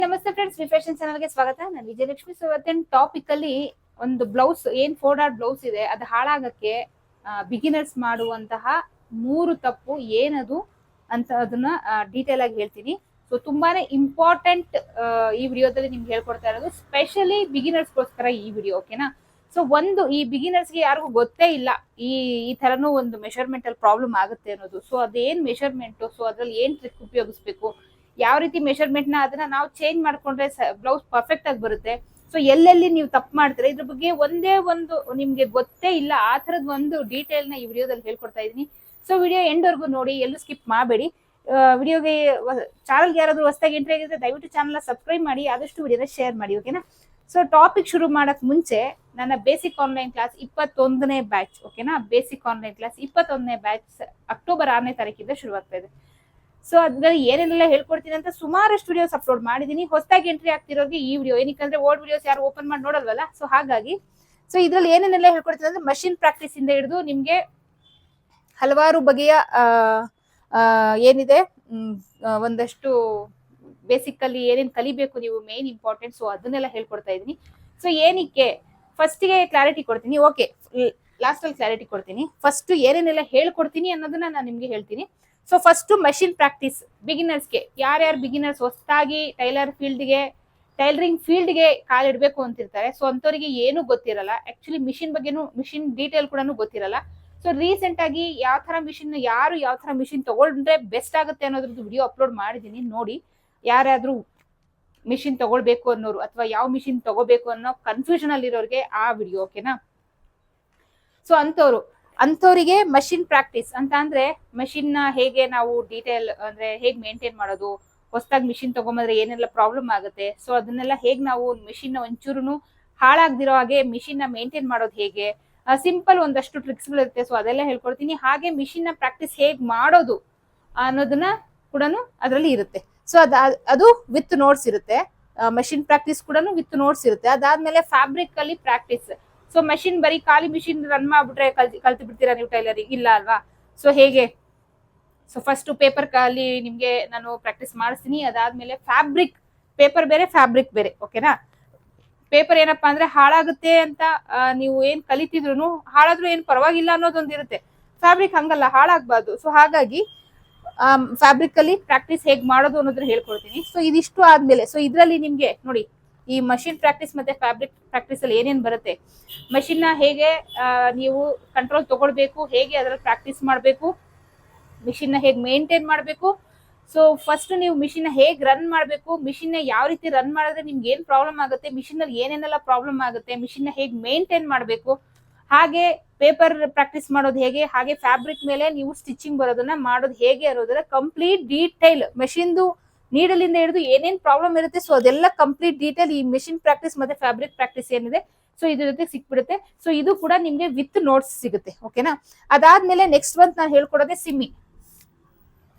ನಮಸ್ತೆ friends, fashion ಚಾನಲ್ಗೆ ಸ್ವಾಗತ. ನಾನು ವಿಜಯಲಕ್ಷ್ಮಿ. ಸೊ ಇವತ್ತಿನ ಟಾಪಿಕ್ ಅಲ್ಲಿ ಒಂದು ಬ್ಲೌಸ್ ಏನ್ 4 ಬ್ಲೌಸ್ ಇದೆ ಅದು ಹಾಳಾಗಕ್ಕೆ ಬಿಗಿನರ್ಸ್ ಮಾಡುವಂತಹ 3 ತಪ್ಪು ಏನದು ಅಂತ ಅದನ್ನ ಡೀಟೇಲ್ ಆಗಿ ಹೇಳ್ತೀನಿ. ಸೊ ತುಂಬಾನೇ ಇಂಪಾರ್ಟೆಂಟ್ ಈ ವಿಡಿಯೋದಲ್ಲಿ ನಿಮ್ಗೆ ಹೇಳ್ಕೊಡ್ತಾ ಇರೋದು, ಸ್ಪೆಷಲಿ ಬಿಗಿನರ್ಸ್ಗೋಸ್ಕರ ಈ ವಿಡಿಯೋ. ಓಕೆನಾ? ಸೊ ಈ ಬಿಗಿನರ್ಸ್ಗೆ ಯಾರಿಗೂ ಗೊತ್ತೇ ಇಲ್ಲ ಈ ತರನು ಒಂದು ಮೆಷರ್ಮೆಂಟ್ ಅಲ್ಲಿ ಪ್ರಾಬ್ಲಮ್ ಆಗುತ್ತೆ ಅನ್ನೋದು. ಸೊ ಅದೇನ್ ಮೆಷರ್ಮೆಂಟ್, ಸೊ ಅದ್ರಲ್ಲಿ ಏನ್ ಟ್ರಿಕ್ ಉಪಯೋಗಿಸ್ಬೇಕು, ಯಾವ ರೀತಿ ಮೆಷರ್ಮೆಂಟ್ ನ ಅದನ್ನ ನಾವು ಚೇಂಜ್ ಮಾಡ್ಕೊಂಡ್ರೆ ಬ್ಲೌಸ್ ಪರ್ಫೆಕ್ಟ್ ಆಗಿ ಬರುತ್ತೆ. ಸೊ ಎಲ್ಲೆಲ್ಲಿ ನೀವು ತಪ್ಪು ಮಾಡ್ತೀರಾ ಇದ್ರ ಬಗ್ಗೆ ಒಂದೇ ಒಂದು ನಿಮ್ಗೆ ಗೊತ್ತೇ ಇಲ್ಲ ಆ ತರದ್ ಒಂದು ಡೀಟೇಲ್ ನ ಈ ವಿಡಿಯೋದಲ್ಲಿ ಹೇಳ್ಕೊಡ್ತಾ ಇದೀನಿ. ಸೊ ವಿಡಿಯೋ ಎಂಡ್ ವರ್ಗು ನೋಡಿ, ಎಲ್ಲೂ ಸ್ಕಿಪ್ ಮಾಡಬೇಡಿ. ವಿಡಿಯೋಗೆ ಚಾನಲ್ಗೆ ಯಾರಾದ್ರೂ ಹೊಸದಾಗಿ ಎಂಟ್ರಿ ಆಗಿದ್ರೆ ದಯವಿಟ್ಟು ಚಾನಲ್ ಸಬ್ಸ್ಕ್ರೈಬ್ ಮಾಡಿ, ಆದಷ್ಟು ವಿಡಿಯೋನ ಶೇರ್ ಮಾಡಿ. ಓಕೆನಾ? ಸೊ ಟಾಪಿಕ್ ಶುರು ಮಾಡಕ್ ಮುಂಚೆ ನನ್ನ ಬೇಸಿಕ್ ಆನ್ಲೈನ್ ಕ್ಲಾಸ್ 21ನೇ ಬ್ಯಾಚ್, ಓಕೆನಾ? ಬೇಸಿಕ್ ಆನ್ಲೈನ್ ಕ್ಲಾಸ್ 21ನೇ ಬ್ಯಾಚ್ ಅಕ್ಟೋಬರ್ 6ನೇ ತಾರೀಕಿಂದ ಶುರುವಾಗ್ತಾ ಇದೆ. ಸೊ ಅದ್ರಲ್ಲಿ ಏನೇನೆಲ್ಲ ಹೇಳ್ಕೊಡ್ತೀನಿ ಅಂತ ಸುಮಾರಷ್ಟು ವಿಡಿಯೋಸ್ ಅಪ್ಲೋಡ್ ಮಾಡಿದೀನಿ. ಹೊಸದಾಗಿ ಎಂಟ್ರಿ ಆಗ್ತಿರೋರಿಗೆ ಈ ವಿಡಿಯೋ ಏನಕ್ಕಂದ್ರೆ ಓಲ್ಡ್ ವಿಡಿಯೋಸ್ ಯಾರು ಓಪನ್ ಮಾಡಿ ನೋಡಲ್ವಲ್ಲ, ಸೊ ಹಾಗಾಗಿ. ಸೊ ಇದ್ರಲ್ಲಿ ಏನೇನೆಲ್ಲ ಹೇಳ್ಕೊಡ್ತೀನಿ ಅಂದ್ರೆ ಮಷಿನ್ ಪ್ರಾಕ್ಟೀಸ್ ಇಂದ ಹಿಡಿದು ನಿಮ್ಗೆ ಹಲವಾರು ಬಗೆಯ ಏನಿದೆ ಒಂದಷ್ಟು ಬೇಸಿಕ್ ಅಲ್ಲಿ ಏನೇನ್ ಕಲಿಬೇಕು ನೀವು, ಮೇನ್ ಇಂಪಾರ್ಟೆಂಟ್. ಸೊ ಅದನ್ನೆಲ್ಲ ಹೇಳ್ಕೊಡ್ತಾ ಇದೀನಿ. ಸೊ ಏನಕ್ಕೆ ಫಸ್ಟಿಗೆ ಕ್ಲಾರಿಟಿ ಕೊಡ್ತೀನಿ, ಓಕೆ, ಲಾಸ್ಟ್ ಅಲ್ಲಿ ಕ್ಲಾರಿಟಿ ಕೊಡ್ತೀನಿ. ಫಸ್ಟ್ ಏನೇನೆಲ್ಲ ಹೇಳ್ಕೊಡ್ತೀನಿ ಅನ್ನೋದನ್ನ ನಾನು ನಿಮ್ಗೆ ಹೇಳ್ತೀನಿ. ಸೊ ಫಸ್ಟ್ ಮಷಿನ್ ಪ್ರಾಕ್ಟೀಸ್ ಬಿಗಿನರ್ಸ್ಗೆ, ಯಾರ್ಯಾರು ಬಿಗಿನರ್ಸ್ ಹೊಸದಾಗಿ ಟೈಲರಿಂಗ್ ಫೀಲ್ಡ್ಗೆ ಕಾಲಿಡ್ಬೇಕು ಅಂತಿರ್ತಾರೆ, ಸೊ ಅಂತವರಿಗೆ ಏನು ಗೊತ್ತಿರಲ್ಲ. ಆಕ್ಚುಲಿ ಮಿಷಿನ್ ಬಗ್ಗೆನು, ಮಿಷಿನ್ ಡೀಟೇಲ್ ಕೂಡ ಗೊತ್ತಿರಲ್ಲ. ಸೊ ರೀಸೆಂಟ್ ಆಗಿ ಯಾವ ತರ ಮಿಷಿನ್ ತಗೊಂಡ್ರೆ ಬೆಸ್ಟ್ ಆಗುತ್ತೆ ಅನ್ನೋದ್ರದ್ದು ವಿಡಿಯೋ ಅಪ್ಲೋಡ್ ಮಾಡಿದೀನಿ, ನೋಡಿ. ಯಾರಾದ್ರೂ ಮಿಷಿನ್ ತಗೊಳ್ಬೇಕು ಅನ್ನೋರು ಅಥವಾ ಯಾವ ಮಿಷಿನ್ ತಗೋಬೇಕು ಅನ್ನೋ ಕನ್ಫ್ಯೂಷನ್ ಅಲ್ಲಿ ಇರೋರಿಗೆ ಆ ವಿಡಿಯೋ, ಓಕೆನಾ? ಸೊ ಅಂತವರಿಗೆ ಮಷಿನ್ ಪ್ರಾಕ್ಟೀಸ್ ಅಂತ ಅಂದ್ರೆ ಮಷಿನ್ ನ ಹೇಗೆ ನಾವು ಡೀಟೇಲ್ ಅಂದ್ರೆ ಹೇಗ್ ಮೇಂಟೈನ್ ಮಾಡೋದು, ಹೊಸದಾಗಿ ಮಿಷಿನ್ ತಗೊಂಬಂದ್ರೆ ಏನೆಲ್ಲ ಪ್ರಾಬ್ಲಮ್ ಆಗುತ್ತೆ, ಸೊ ಅದನ್ನೆಲ್ಲ ಹೇಗ್ ನಾವು ಮಿಷಿನ್ ನ ಒಂಚೂರು ಹಾಳಾಗ್ದಿರೋ ಹಾಗೆ ಮಿಷಿನ್ ನ ಮೇಂಟೈನ್ ಮಾಡೋದು ಹೇಗೆ, ಸಿಂಪಲ್ ಒಂದಷ್ಟು ಟ್ರಿಕ್ಸ್ ಗಳಿರುತ್ತೆ. ಸೊ ಅದೆಲ್ಲ ಹೇಳ್ಕೊಡ್ತೀನಿ. ಹಾಗೆ ಮಿಷಿನ್ ನ ಪ್ರಾಕ್ಟೀಸ್ ಹೇಗ್ ಮಾಡೋದು ಅನ್ನೋದನ್ನ ಕೂಡ ಅದರಲ್ಲಿ ಇರುತ್ತೆ. ಸೊ ಅದು ವಿತ್ ನೋಟ್ಸ್ ಇರುತ್ತೆ. ಮಷಿನ್ ಪ್ರಾಕ್ಟೀಸ್ ಕೂಡ ವಿತ್ ನೋಟ್ಸ್ ಇರುತ್ತೆ. ಅದಾದ್ಮೇಲೆ ಫ್ಯಾಬ್ರಿಕ್ ಅಲ್ಲಿ ಪ್ರಾಕ್ಟೀಸ್. ಸೊ ಮಷಿನ್ ಬರೀ ಖಾಲಿ ಮಿಷಿನ್ ರನ್ ಮಾಡ್ಬಿಟ್ರೆ ಕಲ್ತು ಬಿಡ್ತೀರಾ ನೀವು ಟೈಲರಿಂಗ್? ಇಲ್ಲ ಅಲ್ವಾ? ಸೊ ಹೇಗೆ? ಸೊ ಫಸ್ಟ್ ಪೇಪರ್ ಅಲ್ಲಿ ನಿಮ್ಗೆ ನಾನು ಪ್ರಾಕ್ಟೀಸ್ ಮಾಡಿಸ್ತೀನಿ. ಅದಾದ್ಮೇಲೆ ಪೇಪರ್ ಬೇರೆ, ಫ್ಯಾಬ್ರಿಕ್ ಬೇರೆ, ಓಕೆನಾ? ಪೇಪರ್ ಏನಪ್ಪಾ ಅಂದ್ರೆ ಹಾಳಾಗುತ್ತೆ ಅಂತ ನೀವು ಏನ್ ಕಲಿತಿದ್ರು ಹಾಳಾದ್ರೂ ಏನ್ ಪರವಾಗಿಲ್ಲ ಅನ್ನೋದೊಂದಿರುತ್ತೆ. ಫ್ಯಾಬ್ರಿಕ್ ಹಂಗಲ್ಲ, ಹಾಳಾಗ್ಬಾರ್ದು. ಸೊ ಹಾಗಾಗಿ ಫ್ಯಾಬ್ರಿಕ್ ಅಲ್ಲಿ ಪ್ರಾಕ್ಟೀಸ್ ಹೇಗ್ ಮಾಡೋದು ಅನ್ನೋದನ್ನ ಹೇಳ್ಕೊಡ್ತೀನಿ. ಸೊ ಇದಿಷ್ಟು ಆದ್ಮೇಲೆ, ಸೊ ಇದ್ರಲ್ಲಿ ನಿಮ್ಗೆ ನೋಡಿ, ಈ ಮಷಿನ್ ಪ್ರಾಕ್ಟೀಸ್ ಮತ್ತೆ ಫ್ಯಾಬ್ರಿಕ್ ಪ್ರಾಕ್ಟೀಸ್ ಅಲ್ಲಿ ಏನೇನ್ ಬರುತ್ತೆ, ಮಷಿನ್ ನ ಹೇಗೆ ನೀವು ಕಂಟ್ರೋಲ್ ತಗೊಳ್ಬೇಕು, ಹೇಗೆ ಅದ್ರಲ್ಲಿ ಪ್ರಾಕ್ಟೀಸ್ ಮಾಡ್ಬೇಕು, ಮಿಷಿನ್ ನ ಹೇಗ್ ಮೇಂಟೈನ್ ಮಾಡ್ಬೇಕು. ಸೊ ಫಸ್ಟ್ ನೀವು ಮಿಷಿನ್ ನ ಹೇಗ್ ರನ್ ಮಾಡ್ಬೇಕು, ಮಿಷಿನ್ ನ ಯಾವ ರೀತಿ ರನ್ ಮಾಡಿದ್ರೆ ನಿಮ್ಗೆ ಏನ್ ಪ್ರಾಬ್ಲಮ್ ಆಗುತ್ತೆ, ಮಿಷಿನ್ ಅಲ್ಲಿ ಏನೇನೆಲ್ಲ ಪ್ರಾಬ್ಲಮ್ ಆಗುತ್ತೆ, ಮಿಷಿನ್ ನ ಹೇಗ್ ಮೇಂಟೈನ್ ಮಾಡ್ಬೇಕು, ಹಾಗೆ ಪೇಪರ್ ಪ್ರಾಕ್ಟೀಸ್ ಮಾಡೋದು ಹೇಗೆ, ಹಾಗೆ ಫ್ಯಾಬ್ರಿಕ್ ಮೇಲೆ ನೀವು ಸ್ಟಿಚಿಂಗ್ ಬರೋದನ್ನ ಮಾಡೋದು ಹೇಗೆ ಅನ್ನೋದನ್ನ ಕಂಪ್ಲೀಟ್ ಡೀಟೈಲ್, ಮೆಷಿನ್ದು ನೀಡಲಿಂದ ಹಿಡಿದು ಏನೇನ್ ಪ್ರಾಬ್ಲಮ್ ಇರುತ್ತೆ, ಸೊ ಅದೆಲ್ಲ ಕಂಪ್ಲೀಟ್ ಡೀಟೇಲ್ ಈ ಮೆಷಿನ್ ಪ್ರಾಕ್ಟೀಸ್ ಮತ್ತೆ ಫ್ಯಾಬ್ರಿಕ್ ಪ್ರಾಕ್ಟೀಸ್ ಏನಿದೆ, ಸೊ ಇದ್ರ ಜೊತೆ ಸಿಕ್ಬಿಡುತ್ತೆ. ಸೊ ಇದು ಕೂಡ ನಿಮ್ಗೆ ವಿತ್ ನೋಟ್ಸ್ ಸಿಗುತ್ತೆ, ಓಕೆನಾ? ಅದಾದ್ಮೇಲೆ ನೆಕ್ಸ್ಟ್ ಒಂದು ನಾನು ಹೇಳ್ಕೊಡೋದೆ ಸಿಮ್ಮಿ.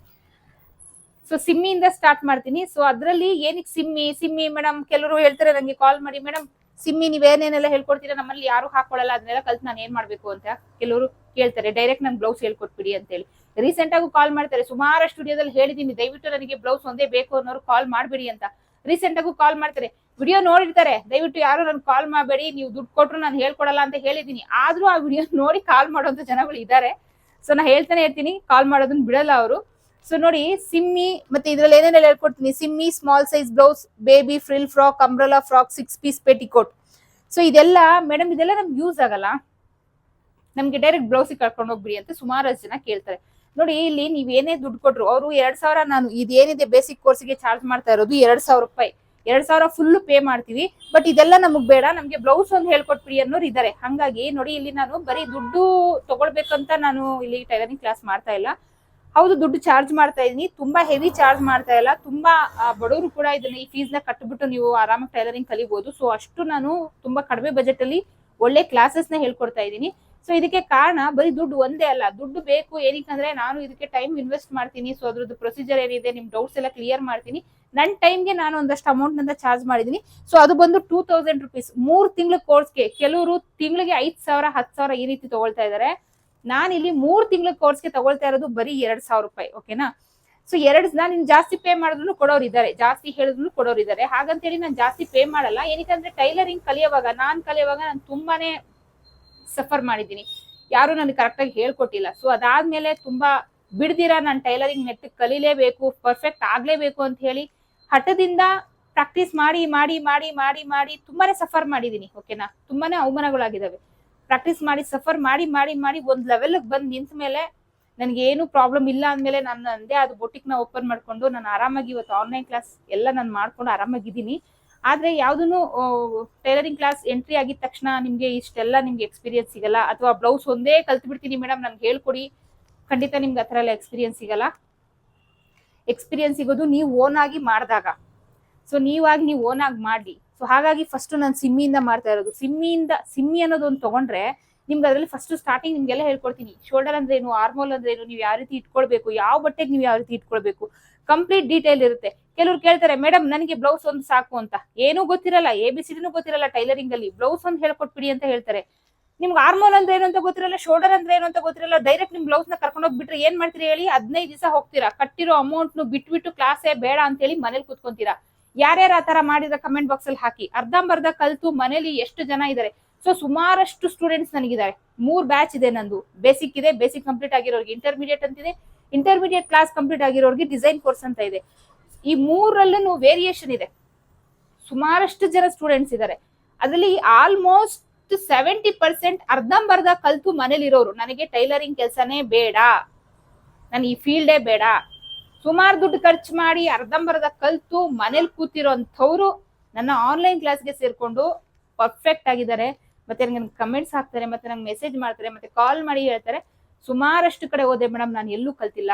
ಸೊ ಸಿಮ್ಮಿಯಿಂದ ಸ್ಟಾರ್ಟ್ ಮಾಡ್ತೀನಿ. ಸೊ ಅದ್ರಲ್ಲಿ ಏನಕ್ಕೆ ಸಿಮ್ಮಿ ಮೇಡಮ್, ಕೆಲವರು ಹೇಳ್ತಾರೆ ನಂಗೆ ಕಾಲ್ ಮಾಡಿ, ಮೇಡಮ್ ಸಿಮ್ಮಿ ನೀವೇನೇನೆಲ್ಲ ಹೇಳ್ಕೊಡ್ತೀರಾ, ನಮ್ಮಲ್ಲಿ ಯಾರು ಹಾಕೊಳ್ಳಲ್ಲ, ಅದನ್ನೆಲ್ಲ ಕಲ್ತು ನಾನು ಏನ್ ಮಾಡ್ಬೇಕು ಅಂತ ಕೆಲವರು ಕೇಳ್ತಾರೆ. ಡೈರೆಕ್ಟ್ ನನ್ ಬ್ಲೌಸ್ ಹೇಳ್ಕೊಟ್ಬಿಡಿ ಅಂತ ಹೇಳಿ ರೀಸೆಂಟ್ ಆಗಿ ಕಾಲ್ ಮಾಡ್ತಾರೆ. ಸುಮಾರಷ್ಟು ವಿಡಿಯೋದಲ್ಲಿ ಹೇಳಿದೀನಿ, ದಯವಿಟ್ಟು ನನಗೆ ಬ್ಲೌಸ್ ಒಂದೇ ಬೇಕು ಅನ್ನೋರು ಕಾಲ್ ಮಾಡ್ಬೇಡಿ ಅಂತ. ರೀಸೆಂಟ್ ಆಗು ಕಾಲ್ ಮಾಡ್ತಾರೆ, ವಿಡಿಯೋ ನೋಡಿರ್ತಾರೆ, ದಯವಿಟ್ಟು ಯಾರು ನನ್ ಕಾಲ್ ಮಾಡಬೇಡಿ, ನೀವು ದುಡ್ಡು ಕೊಟ್ರು ನಾನು ಹೇಳ್ಕೊಡಲ್ಲ ಅಂತ ಹೇಳಿದೀನಿ. ಆದ್ರೂ ಆ ವಿಡಿಯೋ ನೋಡಿ ಕಾಲ್ ಮಾಡುವಂತ ಜನಗಳು ಇದ್ದಾರೆ. ಸೊ ನಾ ಹೇಳ್ತಾನೆ ಇರ್ತೀನಿ, ಕಾಲ್ ಮಾಡೋದನ್ನ ಬಿಡಲ್ಲ ಅವರು. ಸೊ ನೋಡಿ, ಸಿಮ್ಮಿ ಮತ್ತೆ ಇದ್ರಲ್ಲಿ ಏನೇನೆಲ್ಲ ಹೇಳ್ಕೊಡ್ತೀನಿ, ಸಿಮ್ಮಿ, small size blouse, baby frill frock, umbrella frock, 6 piece petticoat. So ಇದೆಲ್ಲ ಮೇಡಮ್ ಇದೆಲ್ಲ ನಮ್ಗೆ ಯೂಸ್ ಆಗಲ್ಲ, ನಮ್ಗೆ ಡೈರೆಕ್ಟ್ ಬ್ಲೌಸಿಗೆ ಕರ್ಕೊಂಡು ಹೋಗ್ಬಿಡಿ ಅಂತ ಸುಮಾರಷ್ಟು ಜನ ಕೇಳ್ತಾರೆ. ನೋಡಿ, ಇಲ್ಲಿ ನೀವ್ ಏನೇ ದುಡ್ಡು ಕೊಟ್ರು ಅವರು 2000, ನಾನು ಇದೇನಿದೆ ಬೇಸಿಕ್ ಕೋರ್ಸ್ಗೆ ಚಾರ್ಜ್ ಮಾಡ್ತಾ ಇರೋದು 2000 ರೂಪಾಯಿ, 2000 ಫುಲ್ ಪೇ ಮಾಡ್ತೀವಿ. ಬಟ್ ಇದೆಲ್ಲ ನಮಗ್ ಬೇಡ, ನಮ್ಗೆ ಬ್ಲೌಸ್ ಒಂದು ಹೇಳ್ಕೊಟ್ಬಿಡಿ ಅನ್ನೋರು ಇದ್ದಾರೆ. ಹಂಗಾಗಿ ನೋಡಿ, ಇಲ್ಲಿ ನಾನು ಬರೀ ದುಡ್ಡು ತಗೊಳ್ಬೇಕಂತ ನಾನು ಇಲ್ಲಿ ಟೈಲರಿಂಗ್ ಕ್ಲಾಸ್ ಮಾಡ್ತಾ ಇಲ್ಲ. ಹೌದು, ದುಡ್ಡು ಚಾರ್ಜ್ ಮಾಡ್ತಾ ಇದೀನಿ, ತುಂಬಾ ಹೆವಿ ಚಾರ್ಜ್ ಮಾಡ್ತಾ ಇಲ್ಲ. ತುಂಬಾ ಬಡವರು ಕೂಡ ಇದನ್ನ ಈ ಫೀಸ್ ನ ಕಟ್ಬಿಟ್ಟು ನೀವು ಆರಾಮಾಗಿ ಟೈಲರಿಂಗ್ ಕಲಿಬಹುದು. ಸೊ ಅಷ್ಟು ನಾನು ತುಂಬಾ ಕಡಿಮೆ ಬಜೆಟ್ ಅಲ್ಲಿ ಒಳ್ಳೆ ಕ್ಲಾಸಸ್ ನ ಹೇಳ್ಕೊಡ್ತಾ ಇದ್ದೀನಿ. ಸೊ ಇದಕ್ಕೆ ಕಾರಣ ಬರೀ ದುಡ್ಡು ಒಂದೇ ಅಲ್ಲ, ದುಡ್ಡು ಬೇಕು ಏನಕ್ಕಂದ್ರೆ ನಾನು ಇದಕ್ಕೆ ಟೈಮ್ ಇನ್ವೆಸ್ಟ್ ಮಾಡ್ತೀನಿ. ಸೊ ಅದ್ರದ್ದು ಪ್ರೊಸೀಜರ್ ಏನಿದೆ, ನಿಮ್ ಡೌಟ್ಸ್ ಎಲ್ಲ ಕ್ಲಿಯರ್ ಮಾಡ್ತೀನಿ. ನನ್ನ ಟೈಮ್ಗೆ ನಾನು ಒಂದಷ್ಟು ಅಮೌಂಟ್ ನಂತ ಚಾರ್ಜ್ ಮಾಡಿದೀನಿ. ಸೊ ಅದು ಬಂದು 2000 ರೂಪೀಸ್ 3 ತಿಂಗಳ ಕೋರ್ಸ್ಗೆ. ಕೆಲವರು ತಿಂಗಳಿಗೆ 5000, 10,000 ಈ ರೀತಿ ತಗೊಳ್ತಾ ಇದಾರೆ. ನಾನು ಇಲ್ಲಿ 3 ತಿಂಗಳ ಕೋರ್ಸ್ಗೆ ತಗೊಳ್ತಾ ಇರೋದು ಬರೀ 2000 ರೂಪಾಯಿ, ಓಕೆನಾ? ಸೊ ನಾನು ಜಾಸ್ತಿ ಪೇ ಮಾಡಿದ್ರು ಕೊಡೋರು ಇದ್ದಾರೆ, ಜಾಸ್ತಿ ಹೇಳಿದ್ರು ಕೊಡೋರು ಇದ್ದಾರೆ. ಹಾಗಂತೇಳಿ ನಾನು ಜಾಸ್ತಿ ಪೇ ಮಾಡಲ್ಲ. ಏನಕ್ಕಂದ್ರೆ ಟೈಲರಿಂಗ್ ಕಲಿಯುವಾಗ ನಾನು ತುಂಬಾನೇ ಸಫರ್ ಮಾಡಿದ್ದೀನಿ. ಯಾರು ನನಗೆ ಕರೆಕ್ಟಾಗಿ ಹೇಳ್ಕೊಟ್ಟಿಲ್ಲ. ಸೊ ಅದಾದ್ಮೇಲೆ ತುಂಬಾ ಬಿಡ್ದಿರಾ ನಾನು ಟೈಲರಿಂಗ್ ನೆಟ್ ಕಲಿಲೇಬೇಕು, ಪರ್ಫೆಕ್ಟ್ ಆಗ್ಲೇಬೇಕು ಅಂತ ಹೇಳಿ ಹಠದಿಂದ ಪ್ರಾಕ್ಟೀಸ್ ಮಾಡಿ ಮಾಡಿ ಮಾಡಿ ಮಾಡಿ ಮಾಡಿ ತುಂಬಾನೇ ಸಫರ್ ಮಾಡಿದೀನಿ. ಓಕೆನಾ, ತುಂಬಾನೇ ಅವಮಾನಗಳಾಗಿದ್ದಾವೆ. ಪ್ರಾಕ್ಟೀಸ್ ಮಾಡಿ ಸಫರ್ ಮಾಡಿ ಮಾಡಿ ಮಾಡಿ ಒಂದ್ ಲೆವೆಲ್ ಬಂದ್ ನಿಂತ ಮೇಲೆ ನನ್ಗೆ ಏನು ಪ್ರಾಬ್ಲಮ್ ಇಲ್ಲ ಅಂದ್ಮೇಲೆ ನಾನು ಅಂದೇ ಅದು ಬೊಟಿಕ್ ನ ಓಪನ್ ಮಾಡ್ಕೊಂಡು ನಾನು ಆರಾಮಾಗಿ ಇವತ್ತು ಆನ್ಲೈನ್ ಕ್ಲಾಸ್ ಎಲ್ಲ ನಾನು ಮಾಡ್ಕೊಂಡು ಆರಾಮಾಗಿದ್ದೀನಿ. ಆದ್ರೆ ಯಾವ್ದನ್ನು ಟೈಲರಿಂಗ್ ಕ್ಲಾಸ್ ಎಂಟ್ರಿ ಆಗಿದ ತಕ್ಷಣ ನಿಮ್ಗೆ ಇಷ್ಟೆಲ್ಲ ನಿಮ್ಗೆ ಎಕ್ಸ್ಪೀರಿಯನ್ಸ್ ಸಿಗಲ್ಲ. ಅಥವಾ ಬ್ಲೌಸ್ ಒಂದೇ ಕಲ್ತು ಬಿಡ್ತೀನಿ ಮೇಡಮ್ ನನ್ಗೆ ಹೇಳ್ಕೊಡಿ, ಖಂಡಿತ ನಿಮ್ಗೆ ಆ ಥರ ಎಲ್ಲ ಎಕ್ಸ್ಪೀರಿಯನ್ಸ್ ಸಿಗಲ್ಲ. ಎಕ್ಸ್ಪೀರಿಯನ್ಸ್ ಸಿಗೋದು ನೀವು ಓನ್ ಆಗಿ ಮಾಡಿದಾಗ. ಸೊ ನೀವು ಓನ್ ಆಗಿ ಮಾಡಿ. ಸೊ ಹಾಗಾಗಿ ಫಸ್ಟ್ ನಾನು ಸಿಮ್ಮಿಯಿಂದ ಮಾಡ್ತಾ ಇರೋದು. ಸಿಮ್ಮಿ ಅನ್ನೋದು ಒಂದು ತಗೊಂಡ್ರೆ ನಿಮ್ಗೆ ಅದರಲ್ಲಿ ಫಸ್ಟ್ ಸ್ಟಾರ್ಟಿಂಗ್ ನಿಮ್ಗೆಲ್ಲ ಹೇಳ್ಕೊಡ್ತೀನಿ. ಶೋಲ್ಡರ್ ಅಂದ್ರೆ ಏನು, ಆರ್ಮೋಲ್ ಅಂದ್ರೆ ಏನು, ನೀವು ಯಾವ ರೀತಿ ಇಟ್ಕೊಳ್ಬೇಕು, ಯಾವ ಬಟ್ಟೆಗೆ ನೀವು ಯಾವ ರೀತಿ ಇಟ್ಕೊಳ್ಬೇಕು, ಕಂಪ್ಲೀಟ್ ಡೀಟೇಲ್ ಇರುತ್ತೆ. ಕೆಲವ್ರು ಕೇಳ್ತಾರೆ ಮೇಡಮ್ ನನಗೆ ಬ್ಲೌಸ್ ಒಂದು ಸಾಕು ಅಂತ. ಏನೂ ಗೊತ್ತಿರಲ್ಲ, ABCD ಗೊತ್ತಿರಲ್ಲ ಟೈಲರಿಂಗ್ ಅಲ್ಲಿ, ಬ್ಲೌಸ್ ಒಂದು ಹೇಳ್ಕೊಟ್ಬಿಡಿ ಅಂತ ಹೇಳ್ತಾರೆ. ನಿಮ್ಗೆ ಆರ್ಮೋಲ್ ಅಂದ್ರೆ ಏನು ಅಂತ ಗೊತ್ತಿರಲ್ಲ, ಶೋಲ್ಡರ್ ಅಂದ್ರೆ ಏನು ಅಂತ ಗೊತ್ತಿರಲ್ಲ. ಡೈರೆಕ್ಟ್ ನಿಮ್ ಬ್ಲೌಸ್ ನ ಕರ್ಕೊಂಡು ಹೋಗ್ಬಿಟ್ರೆ ಏನ್ ಮಾಡ್ತೀರಿ ಹೇಳಿ? 15 ದಿವಸ ಹೋಗ್ತೀರಾ, ಕಟ್ಟಿರೋ ಅಮೌಂಟ್ ಬಿಟ್ಬಿಟ್ಟು ಕ್ಲಾಸೇ ಬೇಡ ಅಂತ ಹೇಳಿ ಮನೇಲಿ ಕುತ್ಕೊಂತೀರಾ. ಯಾರ್ಯಾರು ಆತರ ಮಾಡಿದ್ರೆ ಕಮೆಂಟ್ ಬಾಕ್ಸ್ ಅಲ್ಲಿ ಹಾಕಿ. ಅರ್ಧಂಬರ್ಧ ಕಲ್ತು ಮನೇಲಿ ಎಷ್ಟು ಜನ ಇದಾರೆ? ಸೊ ಸುಮಾರಷ್ಟು ಸ್ಟೂಡೆಂಟ್ಸ್ ನನಗಿದ್ದಾರೆ. 3 ಬ್ಯಾಚ್ ಇದೆ ನಂದು. ಬೇಸಿಕ್ ಇದೆ, ಬೇಸಿಕ್ ಕಂಪ್ಲೀಟ್ ಆಗಿರೋರ್ಗೆ ಇಂಟರ್ಮೀಡಿಯೇಟ್ ಅಂತಿದೆ, ಇಂಟರ್ಮೀಡಿಯೇಟ್ ಕ್ಲಾಸ್ ಕಂಪ್ಲೀಟ್ ಆಗಿರೋರ್ಗೆ ಡಿಸೈನ್ ಕೋರ್ಸ್ ಅಂತ ಇದೆ. ಈ 3ರಲ್ಲೂ ವೇರಿಯೇಷನ್ ಇದೆ. ಸುಮಾರಷ್ಟು ಜನ ಸ್ಟೂಡೆಂಟ್ಸ್ ಇದ್ದಾರೆ. ಅದರಲ್ಲಿ ಆಲ್ಮೋಸ್ಟ್ 70% ಅರ್ಧಂಬರ್ಧ ಕಲ್ತು ಮನೇಲಿ ಇರೋರು ನನಗೆ ಟೈಲರಿಂಗ್ ಕೆಲಸನೇ ಬೇಡ, ನಾನು ಈ ಫೀಲ್ಡೇ ಬೇಡ, ಸುಮಾರು ದುಡ್ಡು ಖರ್ಚು ಮಾಡಿ ಅರ್ಧಂಬರ್ಧ ಕಲ್ತು ಮನೇಲಿ ಕೂತಿರೋಂಥವ್ರು ನನ್ನ ಆನ್ಲೈನ್ ಕ್ಲಾಸ್ಗೆ ಸೇರ್ಕೊಂಡು ಪರ್ಫೆಕ್ಟ್ ಆಗಿದ್ದಾರೆ. ಮತ್ತೆ ನನಗೆ ಕಮೆಂಟ್ಸ್ ಹಾಕ್ತಾರೆ, ಮತ್ತೆ ನಂಗೆ ಮೆಸೇಜ್ ಮಾಡ್ತಾರೆ, ಮತ್ತೆ ಕಾಲ್ ಮಾಡಿ ಹೇಳ್ತಾರೆ ಸುಮಾರಷ್ಟು ಕಡೆ ಹೋದೆ ಮೇಡಮ್, ನಾನು ಎಲ್ಲೂ ಕಲ್ತಿಲ್ಲ,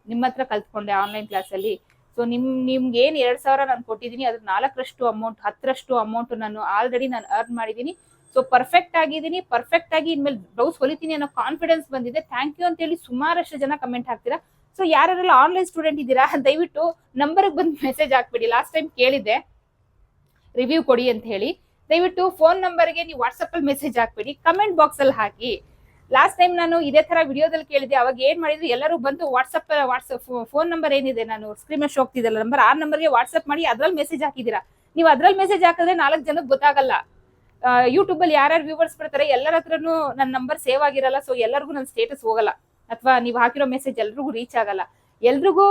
ನಿಮ್ಮ ಹತ್ರ ಕಲ್ತ್ಕೊಂಡೆ ಆನ್ಲೈನ್ ಕ್ಲಾಸಲ್ಲಿ. ಸೊ ನಿಮ್ಗೆ ಏನ್ 2,000 ನಾನು ಕೊಟ್ಟಿದ್ದೀನಿ ಅದ್ರ 4ರಷ್ಟು ಅಮೌಂಟ್, 10ರಷ್ಟು ಅಮೌಂಟ್ ನಾನು ಆಲ್ರೆಡಿ ಅರ್ನ್ ಮಾಡಿದ್ದೀನಿ. ಸೊ ಪರ್ಫೆಕ್ಟ್ ಆಗಿದ್ದೀನಿ, ಪರ್ಫೆಕ್ಟ್ ಆಗಿ ಇನ್ಮೇಲೆ ಬ್ಲೌಸ್ ಹೊಲಿತೀನಿ ಅನ್ನೋ ಕಾನ್ಫಿಡೆನ್ಸ್ ಬಂದಿದೆ. ಥ್ಯಾಂಕ್ ಯು ಅಂತ ಹೇಳಿ ಸುಮಾರಷ್ಟು ಜನ ಕಮೆಂಟ್ ಹಾಕ್ತೀರಾ. ಸೊ ಯಾರೆಲ್ಲ ಆನ್ಲೈನ್ ಸ್ಟೂಡೆಂಟ್ ಇದ್ದೀರಾ ದಯವಿಟ್ಟು ನಂಬರ್ಗೆ ಬಂದು ಮೆಸೇಜ್ ಹಾಕ್ಬಿಡಿ. ಲಾಸ್ಟ್ ಟೈಮ್ ಕೇಳಿದ್ದೆ ರಿವ್ಯೂ ಕೊಡಿ ಅಂತ ಹೇಳಿ. ದಯವಿಟ್ಟು ಫೋನ್ ನಂಬರ್ಗೆ ನೀವು ವಾಟ್ಸಪ್ ಅಲ್ಲಿ ಮೆಸೇಜ್ ಹಾಕ್ಬಿಡಿ, ಕಮೆಂಟ್ ಬಾಕ್ಸ್ ಅಲ್ಲಿ ಹಾಕಿ. ಲಾಸ್ಟ್ ಟೈಮ್ ನಾನು ಇದೇ ತರ ವಿಡಿಯೋದಲ್ಲಿ ಕೇಳಿದೆ, ಅವಾಗ ಏನ್ ಮಾಡಿದ್ರು ಎಲ್ಲರೂ ಬಂದು ವಾಟ್ಸಪ್ ಫೋನ್ ನಂಬರ್ ಏನಿದೆ ನಾನು ಸ್ಕ್ರೀನ್ ಮೇಲೆ ಹೋಗ್ತಿದ್ದಲ್ಲ ನಂಬರ್, ಆ ನಂಬರ್ಗೆ ವಾಟ್ಸಪ್ ಮಾಡಿ ಅದ್ರಲ್ಲಿ ಮೆಸೇಜ್ ಹಾಕಿದೀರಾ. ನೀವು ಅದ್ರಲ್ಲಿ ಮೆಸೇಜ್ ಹಾಕಿದ್ರೆ 4 ಜನಕ್ಕೆ ಗೊತ್ತಾಗಲ್ಲ. ಯೂಟ್ಯೂಬ್ ಅಲ್ಲಿ ಯಾರ್ಯಾರು ವ್ಯೂವರ್ಸ್ ಬರ್ತಾರೆ ಎಲ್ಲರ ಹತ್ರನು ನನ್ನ ನಂಬರ್ ಸೇವ್ ಆಗಿರಲ್ಲ. ಸೊ ಎಲ್ಲರಿಗೂ ನನ್ನ ಸ್ಟೇಟಸ್ ಹೋಗಲ್ಲ, ಅಥವಾ ನೀವು ಹಾಕಿರೋ ಮೆಸೇಜ್ ಎಲ್ರಿಗೂ ರೀಚ್ ಆಗಲ್ಲ. ಎಲ್ರಿಗೂ